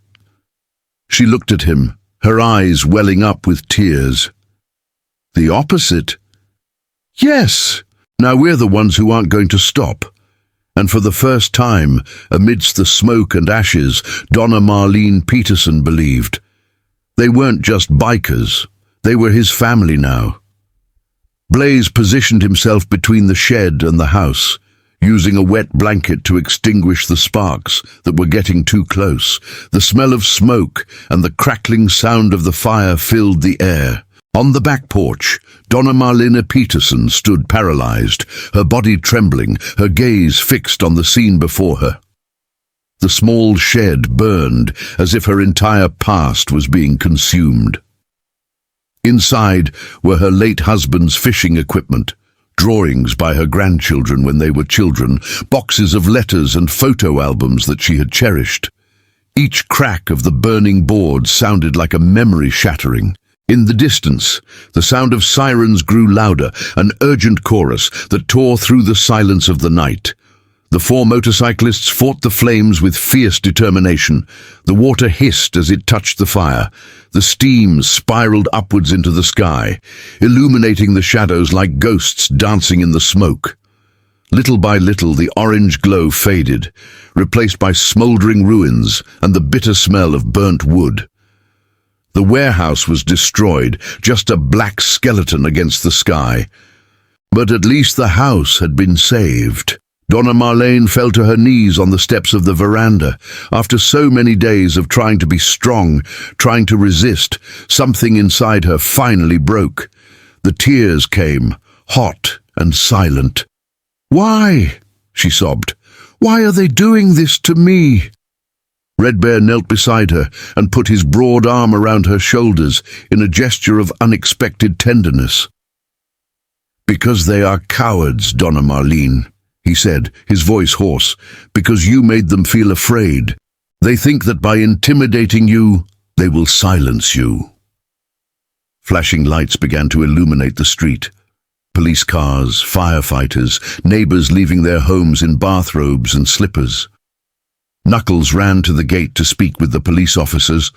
She looked at him, her eyes welling up with tears. "The opposite?" "Yes. Now we're the ones who aren't going to stop." And for the first time, amidst the smoke and ashes, Donna Marlene Peterson believed. They weren't just bikers. They were his family now. Blaze positioned himself between the shed and the house, using a wet blanket to extinguish the sparks that were getting too close. The smell of smoke and the crackling sound of the fire filled the air. On the back porch, Donna Marlene Peterson stood paralyzed, her body trembling, her gaze fixed on the scene before her. The small shed burned as if her entire past was being consumed. Inside were her late husband's fishing equipment, drawings by her grandchildren when they were children, boxes of letters and photo albums that she had cherished. Each crack of the burning board sounded like a memory shattering. In the distance, the sound of sirens grew louder, an urgent chorus that tore through the silence of the night. The four motorcyclists fought the flames with fierce determination. The water hissed as it touched the fire. The steam spiraled upwards into the sky, illuminating the shadows like ghosts dancing in the smoke. Little by little, the orange glow faded, replaced by smouldering ruins and the bitter smell of burnt wood. The warehouse was destroyed, just a black skeleton against the sky. But at least the house had been saved. Donna Marlene fell to her knees on the steps of the veranda. After so many days of trying to be strong, trying to resist, something inside her finally broke. The tears came, hot and silent. "Why?" she sobbed. "Why are they doing this to me?" Red Bear knelt beside her and put his broad arm around her shoulders in a gesture of unexpected tenderness. "Because they are cowards, Donna Marlene," he said, his voice hoarse, "because you made them feel afraid. They think that by intimidating you, they will silence you." Flashing lights began to illuminate the street. Police cars, firefighters, neighbors leaving their homes in bathrobes and slippers. Knuckles ran to the gate to speak with the police officers,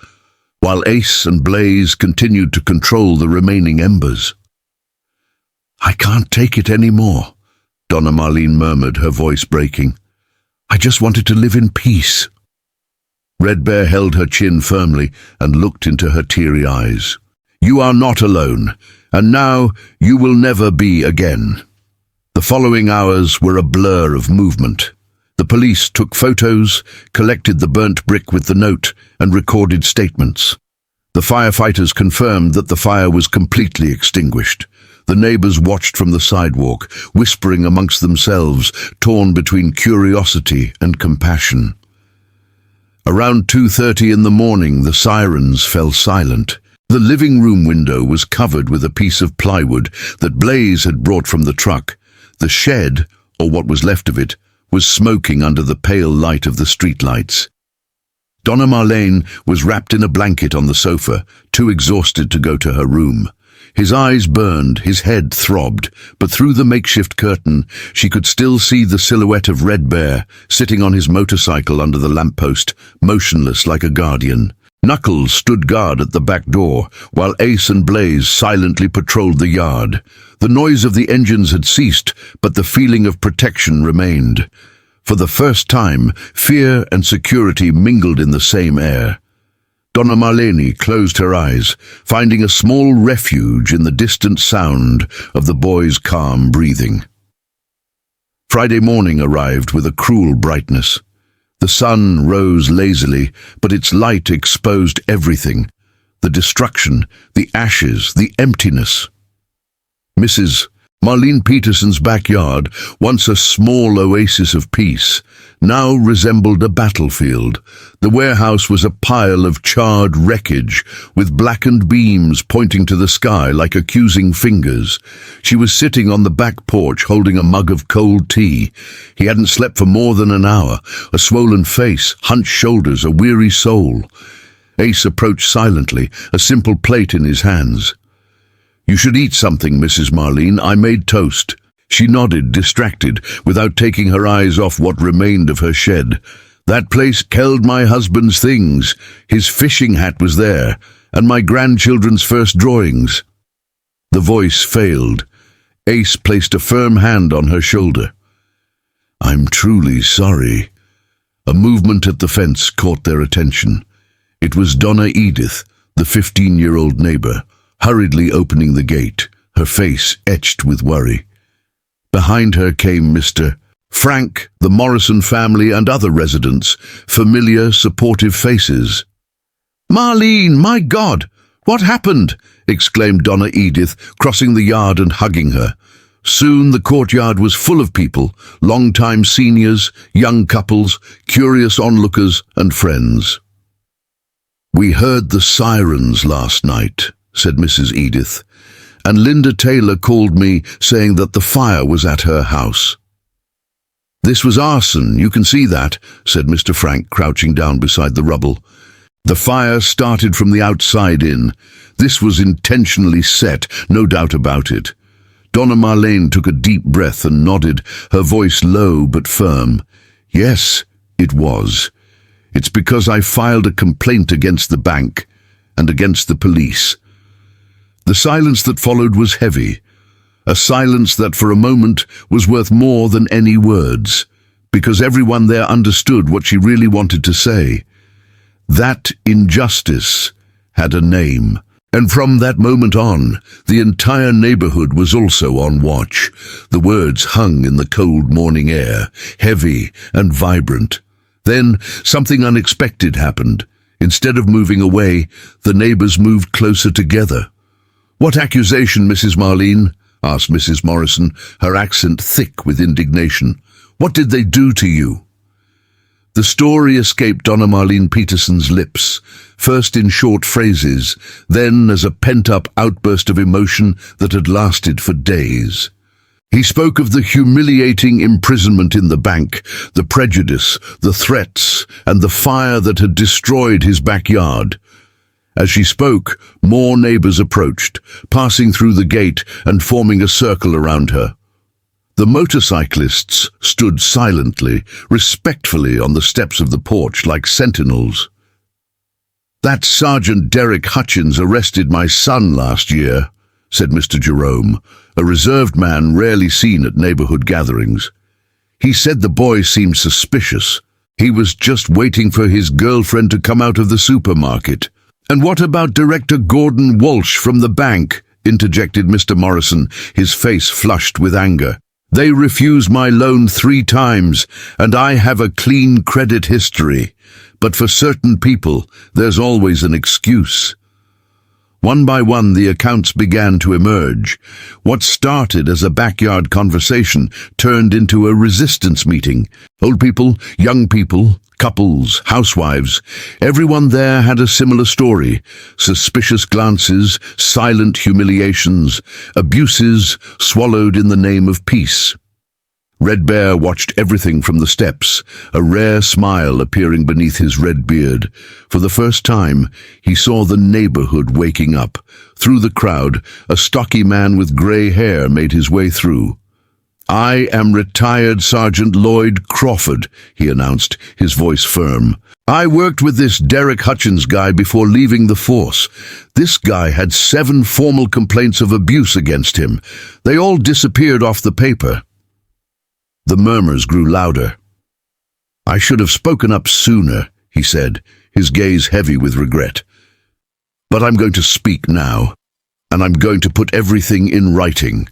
while Ace and Blaze continued to control the remaining embers. "I can't take it anymore," Donna Marlene murmured, her voice breaking. "I just wanted to live in peace." Red Bear held her chin firmly and looked into her teary eyes. "You are not alone, and now you will never be again." The following hours were a blur of movement. The police took photos, collected the burnt brick with the note, and recorded statements. The firefighters confirmed that the fire was completely extinguished. The neighbors watched from the sidewalk, whispering amongst themselves, torn between curiosity and compassion. Around 2:30 in the morning, the sirens fell silent. The living room window was covered with a piece of plywood that Blaze had brought from the truck. The shed, or what was left of it, was smoking under the pale light of the streetlights. Donna Marlene was wrapped in a blanket on the sofa, too exhausted to go to her room. His eyes burned, his head throbbed, but through the makeshift curtain, she could still see the silhouette of Red Bear, sitting on his motorcycle under the lamppost, motionless like a guardian. Knuckles stood guard at the back door, while Ace and Blaze silently patrolled the yard. The noise of the engines had ceased, but the feeling of protection remained. For the first time, fear and security mingled in the same air. Donna Marlene closed her eyes, finding a small refuge in the distant sound of the boys' calm breathing. Friday morning arrived with a cruel brightness. The sun rose lazily, but its light exposed everything: the destruction, the ashes, the emptiness. Mrs. Marlene Peterson's backyard, once a small oasis of peace, now resembled a battlefield. The warehouse was a pile of charred wreckage, with blackened beams pointing to the sky like accusing fingers. She was sitting on the back porch holding a mug of cold tea. He hadn't slept for more than an hour, a swollen face, hunched shoulders, a weary soul. Ace approached silently, a simple plate in his hands. "You should eat something, Mrs. Marlene. I made toast." She nodded, distracted, without taking her eyes off what remained of her shed. "That place held my husband's things. His fishing hat was there, and my grandchildren's first drawings." The voice failed. Ace placed a firm hand on her shoulder. "I'm truly sorry." A movement at the fence caught their attention. It was Donna Edith, the 15-year-old neighbor, hurriedly opening the gate, her face etched with worry. Behind her came Mr. Frank, the Morrison family, and other residents, familiar, supportive faces. "Marlene, my God! What happened?" exclaimed Donna Edith, crossing the yard and hugging her. Soon the courtyard was full of people, long-time seniors, young couples, curious onlookers, and friends. "We heard the sirens last night," said Mrs. Edith, "and Linda Taylor called me saying that the fire was at her house." "This was arson, you can see that," said Mr. Frank, crouching down beside the rubble. The fire started from the outside in. This was intentionally set, no doubt about it. Donna Marlene took a deep breath and nodded, her voice low but firm. Yes, it was. It's because I filed a complaint against the bank and against the police. The silence that followed was heavy, a silence that for a moment was worth more than any words, because everyone there understood what she really wanted to say. That injustice had a name. And from that moment on, the entire neighborhood was also on watch. The words hung in the cold morning air, heavy and vibrant. Then something unexpected happened. Instead of moving away, the neighbors moved closer together. "What accusation, Mrs. Marlene?" asked Mrs. Morrison, her accent thick with indignation. "What did they do to you?" The story escaped Donna Marlene Peterson's lips, first in short phrases, then as a pent-up outburst of emotion that had lasted for days. He spoke of the humiliating imprisonment in the bank, the prejudice, the threats, and the fire that had destroyed his backyard. As she spoke, more neighbors approached, passing through the gate and forming a circle around her. The motorcyclists stood silently, respectfully on the steps of the porch like sentinels. "That Sergeant Derek Hutchins arrested my son last year," said Mr. Jerome, a reserved man rarely seen at neighborhood gatherings. "He said the boy seemed suspicious. He was just waiting for his girlfriend to come out of the supermarket." "And what about Director Gordon Walsh from the bank?" interjected Mr. Morrison, his face flushed with anger. "They refused my loan 3 times, and I have a clean credit history. But for certain people, there's always an excuse." One by one, the accounts began to emerge. What started as a backyard conversation turned into a resistance meeting. Old people, young people, couples, housewives, everyone there had a similar story. Suspicious glances, silent humiliations, abuses swallowed in the name of peace. Red Bear watched everything from the steps, a rare smile appearing beneath his red beard. For the first time, he saw the neighborhood waking up. Through the crowd, a stocky man with gray hair made his way through. "I am retired Sergeant Lloyd Crawford," he announced, his voice firm. "I worked with this Derek Hutchins guy before leaving the force. This guy had 7 formal complaints of abuse against him. They all disappeared off the paper." The murmurs grew louder. "I should have spoken up sooner," he said, his gaze heavy with regret. "But I'm going to speak now, and I'm going to put everything in writing."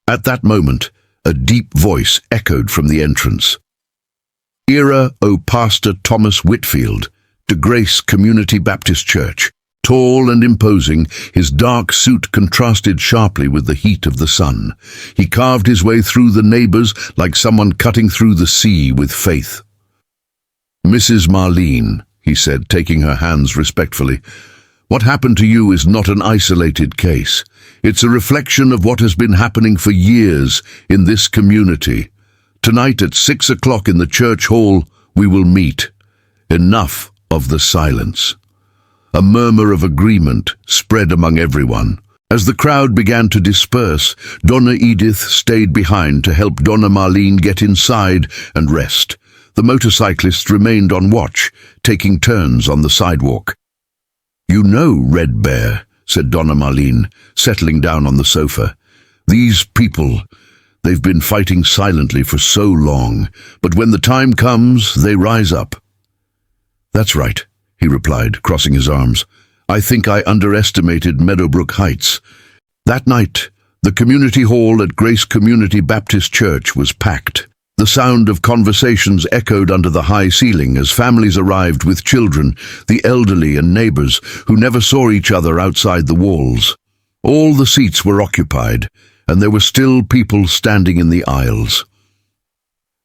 At that moment, a deep voice echoed from the entrance. "Era o Pastor Thomas Whitfield, to Grace Community Baptist Church." Tall and imposing, his dark suit contrasted sharply with the heat of the sun. He carved his way through the neighbors like someone cutting through the sea with faith. "Mrs. Marlene," he said, taking her hands respectfully, "what happened to you is not an isolated case. It's a reflection of what has been happening for years in this community. Tonight at 6 o'clock in the church hall, we will meet. Enough of the silence." A murmur of agreement spread among everyone. As the crowd began to disperse, Donna Edith stayed behind to help Donna Marlene get inside and rest. The motorcyclists remained on watch, taking turns on the sidewalk. "You know, Red Bear," said Donna Marlene, settling down on the sofa. "These people, they've been fighting silently for so long, but when the time comes, they rise up." "That's right," he replied, crossing his arms. "I think I underestimated Meadowbrook Heights." That night, the community hall at Grace Community Baptist Church was packed. The sound of conversations echoed under the high ceiling as families arrived with children, the elderly and neighbors who never saw each other outside the walls. All the seats were occupied, and there were still people standing in the aisles.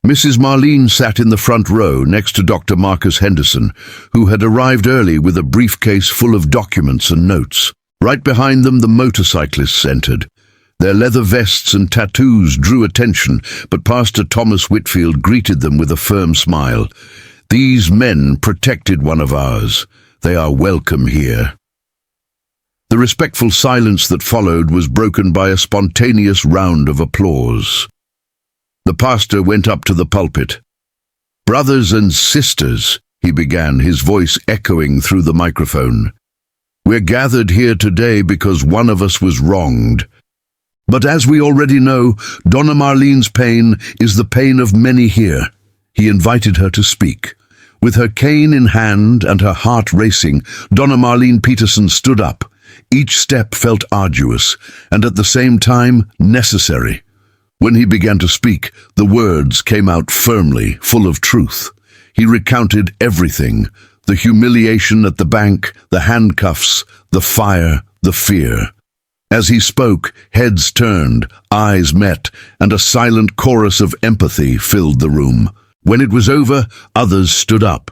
Mrs. Marlene sat in the front row next to Dr. Marcus Henderson, who had arrived early with a briefcase full of documents and notes. Right behind them, the motorcyclists entered. Their leather vests and tattoos drew attention, but Pastor Thomas Whitfield greeted them with a firm smile. These men protected one of ours. They are welcome here." The respectful silence that followed was broken by a spontaneous round of applause. The pastor went up to the pulpit. "Brothers and sisters," he began, his voice echoing through the microphone, "we're gathered here today because one of us was wronged. But as we already know, Donna Marlene's pain is the pain of many here." He invited her to speak. With her cane in hand and her heart racing, Donna Marlene Peterson stood up. Each step felt arduous, and at the same time necessary. When he began to speak, the words came out firmly, full of truth. He recounted everything: the humiliation at the bank, the handcuffs, the fire, the fear. As he spoke, heads turned, eyes met, and a silent chorus of empathy filled the room. When it was over, others stood up.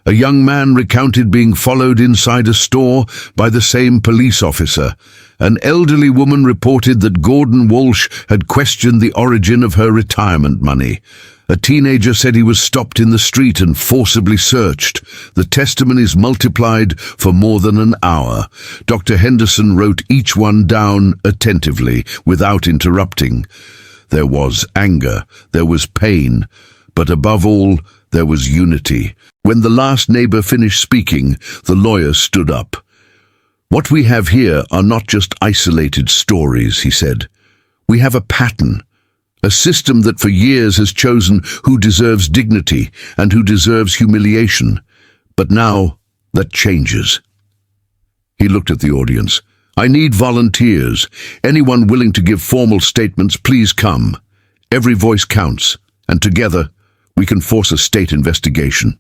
A young man recounted being followed inside a store by the same police officer. An elderly woman reported that Gordon Walsh had questioned the origin of her retirement money. A teenager said he was stopped in the street and forcibly searched. The testimonies multiplied for more than an hour. Dr. Henderson wrote each one down attentively, without interrupting. There was anger, there was pain, but above all, there was unity. When the last neighbor finished speaking, the lawyer stood up. "What we have here are not just isolated stories," he said. "We have a pattern, a system that for years has chosen who deserves dignity and who deserves humiliation. But now that changes." He looked at the audience. "I need volunteers. Anyone willing to give formal statements, please come. Every voice counts, and together we can force a state investigation."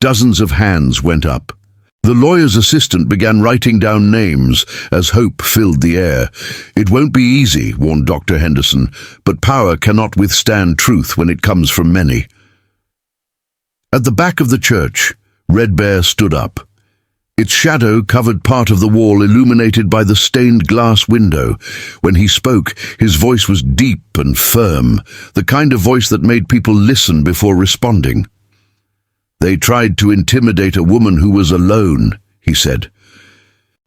Dozens of hands went up. The lawyer's assistant began writing down names as hope filled the air. "It won't be easy," warned Dr. Henderson, "but power cannot withstand truth when it comes from many." At the back of the church, Red Bear stood up. Its shadow covered part of the wall illuminated by the stained glass window. When he spoke, his voice was deep and firm, the kind of voice that made people listen before responding. "They tried to intimidate a woman who was alone," he said.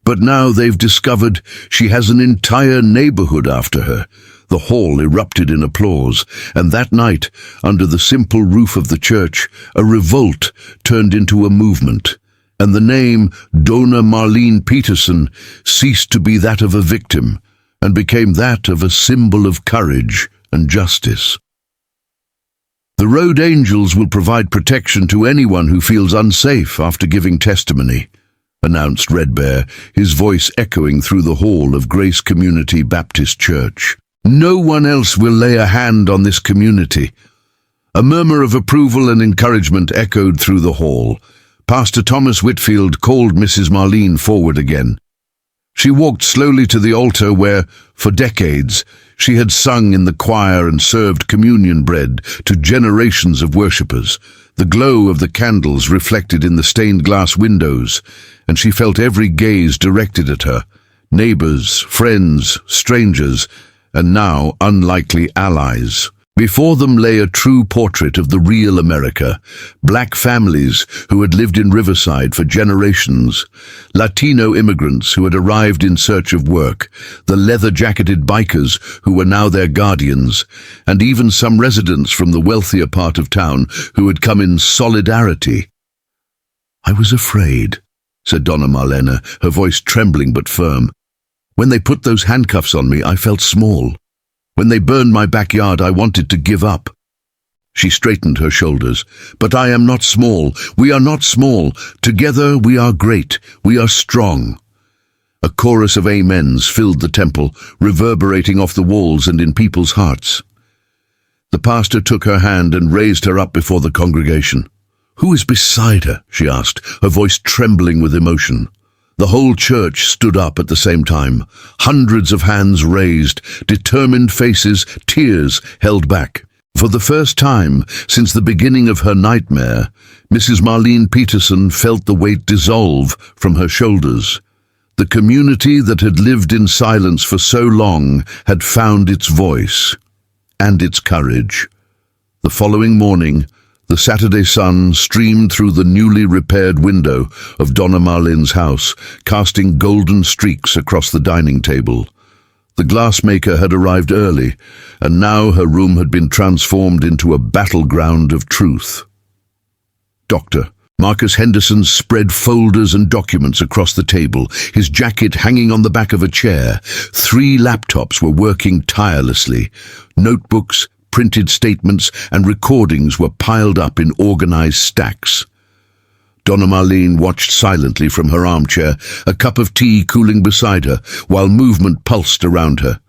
"But now they've discovered she has an entire neighborhood after her." The hall erupted in applause, and that night, under the simple roof of the church, a revolt turned into a movement, and the name Donna Marlene Peterson ceased to be that of a victim and became that of a symbol of courage and justice. "The Road Angels will provide protection to anyone who feels unsafe after giving testimony," announced Red Bear, his voice echoing through the hall of Grace Community Baptist Church. "No one else will lay a hand on this community." A murmur of approval and encouragement echoed through the hall. Pastor Thomas Whitfield called Mrs. Marlene forward again. She walked slowly to the altar where, for decades, she had sung in the choir and served communion bread to generations of worshippers. The glow of the candles reflected in the stained glass windows, and she felt every gaze directed at her. Neighbors, friends, strangers, and now unlikely allies. Before them lay a true portrait of the real America. Black families who had lived in Riverside for generations, Latino immigrants who had arrived in search of work, the leather-jacketed bikers who were now their guardians, and even some residents from the wealthier part of town who had come in solidarity. "I was afraid," said Donna Marlene, her voice trembling but firm. "When they put those handcuffs on me, I felt small. When they burned my backyard, I wanted to give up." She straightened her shoulders. "But I am not small. We are not small. Together we are great. We are strong." A chorus of amens filled the temple, reverberating off the walls and in people's hearts. The pastor took her hand and raised her up before the congregation. "Who is beside her?" she asked, her voice trembling with emotion. The whole church stood up at the same time, hundreds of hands raised, determined faces, tears held back. For the first time since the beginning of her nightmare, Mrs. Marlene Peterson felt the weight dissolve from her shoulders. The community that had lived in silence for so long had found its voice and its courage. The following morning, The Saturday sun streamed through the newly repaired window of Donna Marlene's house, casting golden streaks across the dining table. The glassmaker had arrived early, and now her room had been transformed into a battleground of truth. Dr. Marcus Henderson spread folders and documents across the table, his jacket hanging on the back of a chair. 3 laptops were working tirelessly. Notebooks, printed statements, and recordings were piled up in organized stacks. Donna Marlene watched silently from her armchair, a cup of tea cooling beside her, while movement pulsed around her.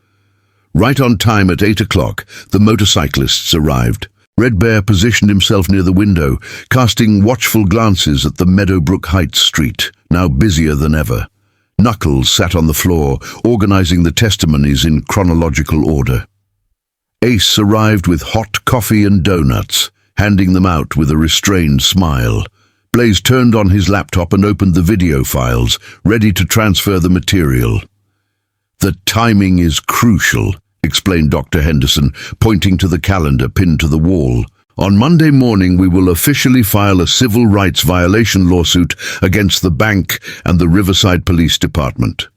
Right on time at 8 o'clock, the motorcyclists arrived. Red Bear positioned himself near the window, casting watchful glances at the Meadowbrook Heights street, now busier than ever. Knuckles sat on the floor, organizing the testimonies in chronological order. Ace arrived with hot coffee and donuts, handing them out with a restrained smile. Blaze turned on his laptop and opened the video files, ready to transfer the material. "The timing is crucial," explained Dr. Henderson, pointing to the calendar pinned to the wall. "On Monday morning we will officially file a civil rights violation lawsuit against the bank and the Riverside Police Department.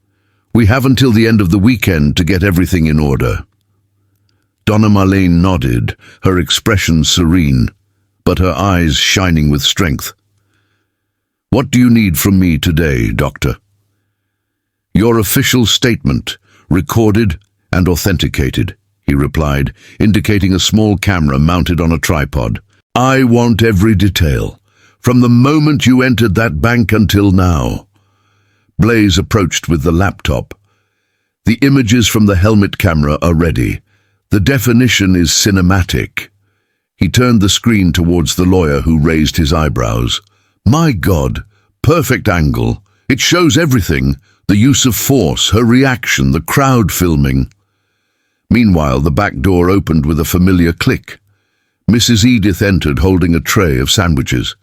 We have until the end of the weekend to get everything in order." Donna Marlene nodded, her expression serene, but her eyes shining with strength. "What do you need from me today, Doctor?" "Your official statement, recorded and authenticated," he replied, indicating a small camera mounted on a tripod. "I want every detail, from the moment you entered that bank until now." Blaze approached with the laptop. "The images from the helmet camera are ready. The definition is cinematic." He turned the screen towards the lawyer, who raised his eyebrows. "My God, perfect angle. It shows everything. The use of force, her reaction, the crowd filming." Meanwhile, the back door opened with a familiar click. Mrs. Edith entered, holding a tray of sandwiches.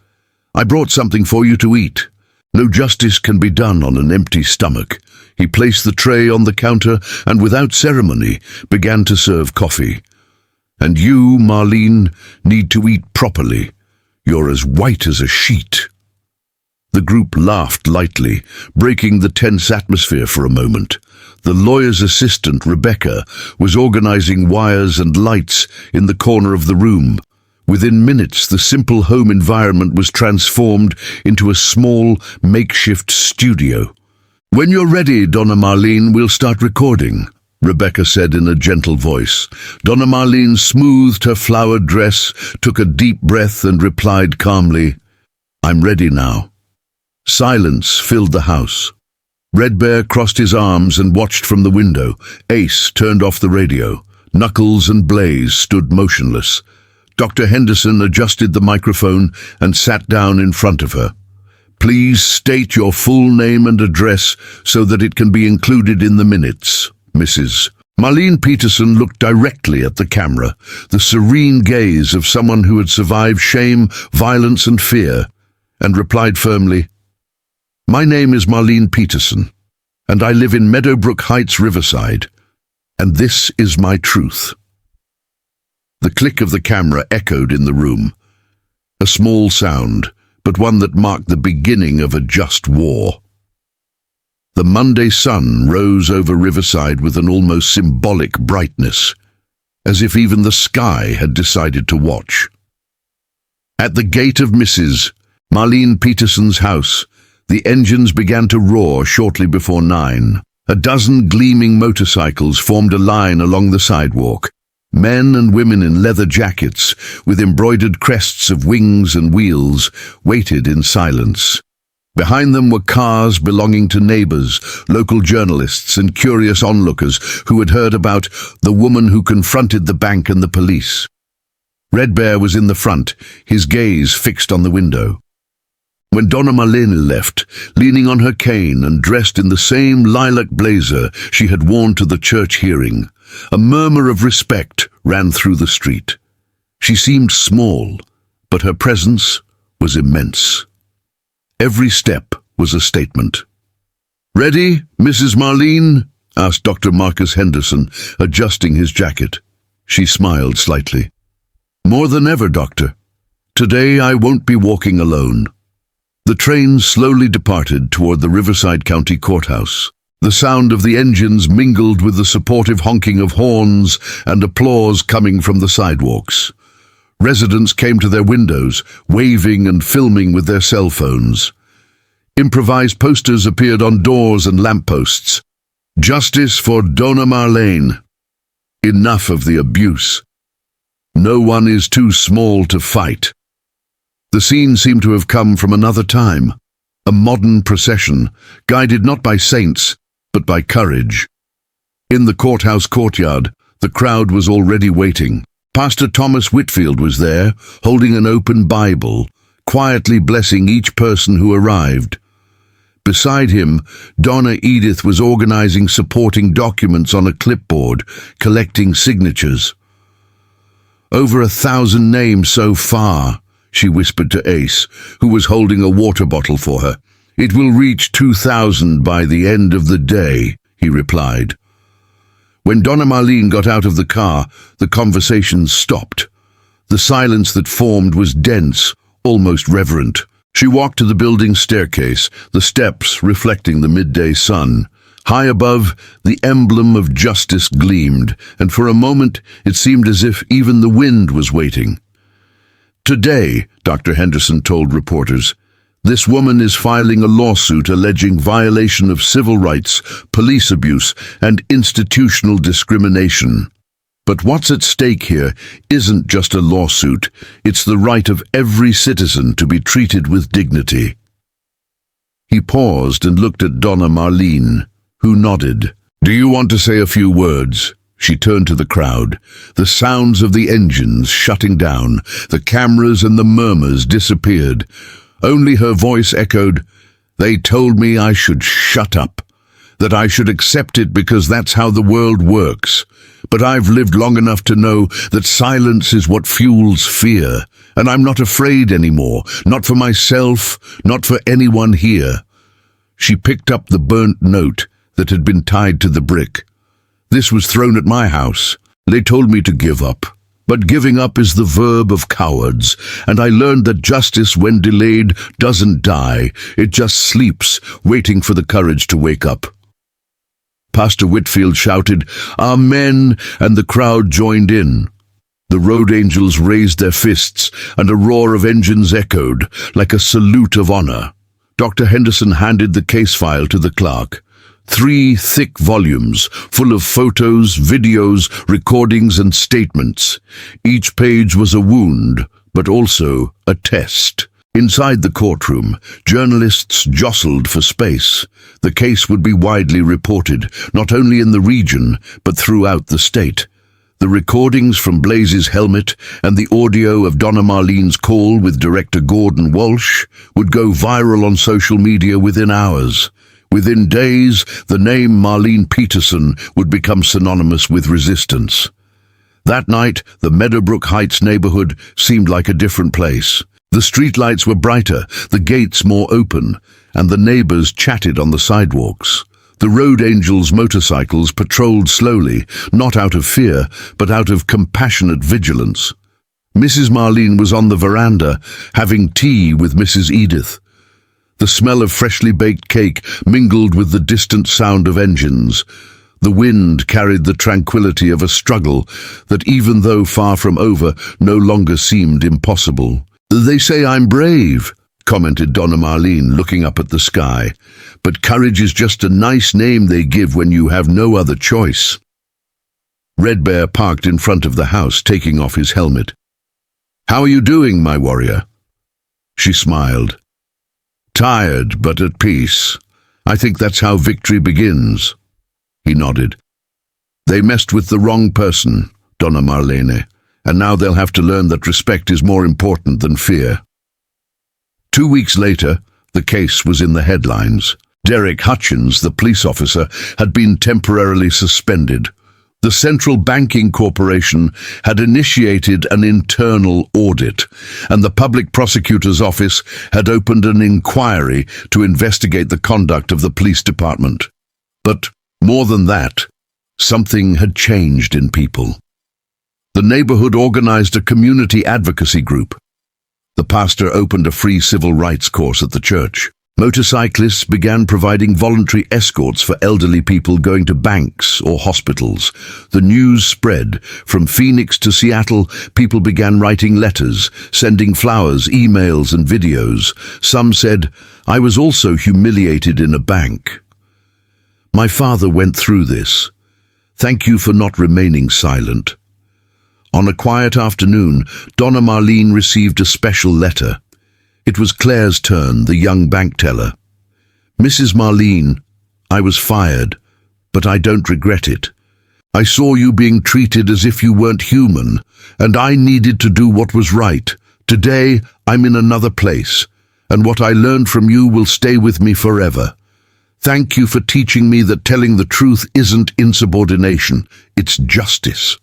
"I brought something for you to eat. No justice can be done on an empty stomach." He placed the tray on the counter and, without ceremony, began to serve coffee. "And you, Marlene, need to eat properly. You're as white as a sheet." The group laughed lightly, breaking the tense atmosphere for a moment. The lawyer's assistant, Rebecca, was organizing wires and lights in the corner of the room. Within minutes, the simple home environment was transformed into a small, makeshift studio. "When you're ready, Donna Marlene, we'll start recording," Rebecca said in a gentle voice. Donna Marlene smoothed her flowered dress, took a deep breath, and replied calmly, "I'm ready now." Silence filled the house. Red Bear crossed his arms and watched from the window. Ace turned off the radio. Knuckles and Blaze stood motionless. Dr. Henderson adjusted the microphone and sat down in front of her. "Please state your full name and address so that it can be included in the minutes, Mrs." Marlene Peterson looked directly at the camera, the serene gaze of someone who had survived shame, violence, and fear, and replied firmly, "My name is Marlene Peterson, and I live in Meadowbrook Heights, Riverside, and this is my truth." The click of the camera echoed in the room. A small sound, but one that marked the beginning of a just war. The Monday sun rose over Riverside with an almost symbolic brightness, as if even the sky had decided to watch. At the gate of Mrs. Marlene Peterson's house, the engines began to roar shortly before 9. A dozen gleaming motorcycles formed a line along the sidewalk. Men and women in leather jackets, with embroidered crests of wings and wheels, waited in silence. Behind them were cars belonging to neighbors, local journalists, and curious onlookers who had heard about the woman who confronted the bank and the police. Red Bear was in the front, his gaze fixed on the window. When Donna Marlene left, leaning on her cane and dressed in the same lilac blazer she had worn to the church hearing, a murmur of respect ran through the street. She seemed small, but her presence was immense. Every step was a statement. "Ready, Mrs. Marlene?" asked Dr. Marcus Henderson, adjusting his jacket. She smiled slightly. "More than ever, Doctor." Today I won't be walking alone. The train slowly departed toward the Riverside County Courthouse. The sound of the engines mingled with the supportive honking of horns and applause coming from the sidewalks. Residents came to their windows, waving and filming with their cell phones. Improvised posters appeared on doors and lampposts. Justice for Donna Marlene. Enough of the abuse. No one is too small to fight. The scene seemed to have come from another time, a modern procession, guided not by saints, but by courage. In the courthouse courtyard, the crowd was already waiting. Pastor Thomas Whitfield was there, holding an open Bible, quietly blessing each person who arrived. Beside him, Donna Edith was organizing supporting documents on a clipboard, collecting signatures. "Over 1,000 names so far," she whispered to Ace, who was holding a water bottle for her. "It will reach 2,000 by the end of the day," he replied. When Donna Marlene got out of the car, the conversation stopped. The silence that formed was dense, almost reverent. She walked to the building's staircase, the steps reflecting the midday sun. High above, the emblem of justice gleamed, and for a moment it seemed as if even the wind was waiting. "Today," Dr. Henderson told reporters, "this woman is filing a lawsuit alleging violation of civil rights, police abuse, and institutional discrimination. But what's at stake here isn't just a lawsuit, it's the right of every citizen to be treated with dignity." He paused and looked at Donna Marlene, who nodded. "Do you want to say a few words?" She turned to the crowd. The sounds of the engines shutting down, the cameras and the murmurs disappeared. Only her voice echoed, "They told me I should shut up, that I should accept it because that's how the world works. But I've lived long enough to know that silence is what fuels fear, and I'm not afraid anymore, not for myself, not for anyone here." She picked up the burnt note that had been tied to the brick. "This was thrown at my house. They told me to give up. But giving up is the verb of cowards, and I learned that justice, when delayed, doesn't die. It just sleeps, waiting for the courage to wake up." Pastor Whitfield shouted, "Amen," and the crowd joined in. The road angels raised their fists, and a roar of engines echoed, like a salute of honor. Dr. Henderson handed the case file to the clerk. 3 thick volumes, full of photos, videos, recordings, and statements. Each page was a wound, but also a test. Inside the courtroom, journalists jostled for space. The case would be widely reported, not only in the region, but throughout the state. The recordings from Blaze's helmet and the audio of Donna Marlene's call with director Gordon Walsh would go viral on social media within hours. Within days, the name Marlene Peterson would become synonymous with resistance. That night, the Meadowbrook Heights neighborhood seemed like a different place. The streetlights were brighter, the gates more open, and the neighbors chatted on the sidewalks. The road angels' motorcycles patrolled slowly, not out of fear, but out of compassionate vigilance. Mrs. Marlene was on the veranda, having tea with Mrs. Edith. The smell of freshly baked cake mingled with the distant sound of engines. The wind carried the tranquility of a struggle that, even though far from over, no longer seemed impossible. "They say I'm brave," commented Donna Marlene, looking up at the sky. "But courage is just a nice name they give when you have no other choice." Red Bear parked in front of the house, taking off his helmet. "How are you doing, my warrior?" She smiled. "Tired, but at peace. I think that's how victory begins." He nodded. "They messed with the wrong person, Donna Marlene, and now they'll have to learn that respect is more important than fear." 2 weeks later, the case was in the headlines. Derek Hutchins, the police officer, had been temporarily suspended. The Central Banking Corporation had initiated an internal audit, and the public prosecutor's office had opened an inquiry to investigate the conduct of the police department. But more than that, something had changed in people. The neighborhood organized a community advocacy group. The pastor opened a free civil rights course at the church. Motorcyclists began providing voluntary escorts for elderly people going to banks or hospitals. The news spread. From Phoenix to Seattle, people began writing letters, sending flowers, emails, and videos. Some said, "I was also humiliated in a bank. My father went through this. Thank you for not remaining silent." On a quiet afternoon, Donna Marlene received a special letter. It was Claire's turn, the young bank teller. "Mrs. Marlene, I was fired, but I don't regret it. I saw you being treated as if you weren't human, and I needed to do what was right. Today, I'm in another place, and what I learned from you will stay with me forever. Thank you for teaching me that telling the truth isn't insubordination, it's justice."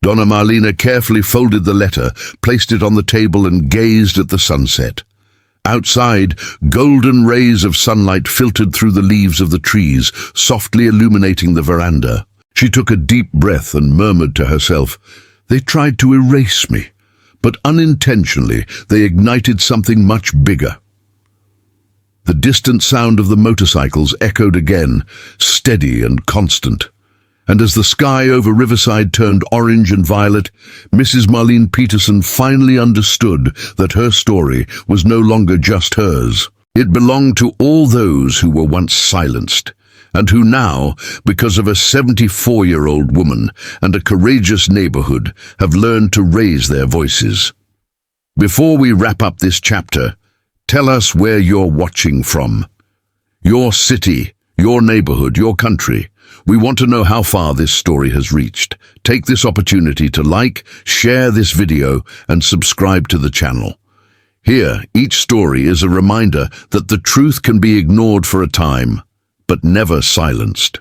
Donna Marlene carefully folded the letter, placed it on the table and gazed at the sunset. Outside, golden rays of sunlight filtered through the leaves of the trees, softly illuminating the veranda. She took a deep breath and murmured to herself, "They tried to erase me, but unintentionally they ignited something much bigger." The distant sound of the motorcycles echoed again, steady and constant. And as the sky over Riverside turned orange and violet, Mrs. Marlene Peterson finally understood that her story was no longer just hers. It belonged to all those who were once silenced, and who now, because of a 74-year-old woman and a courageous neighborhood, have learned to raise their voices. Before we wrap up this chapter, tell us where you're watching from. Your city, your neighborhood, your country. We want to know how far this story has reached. Take this opportunity to like, share this video, and subscribe to the channel. Here, each story is a reminder that the truth can be ignored for a time, but never silenced.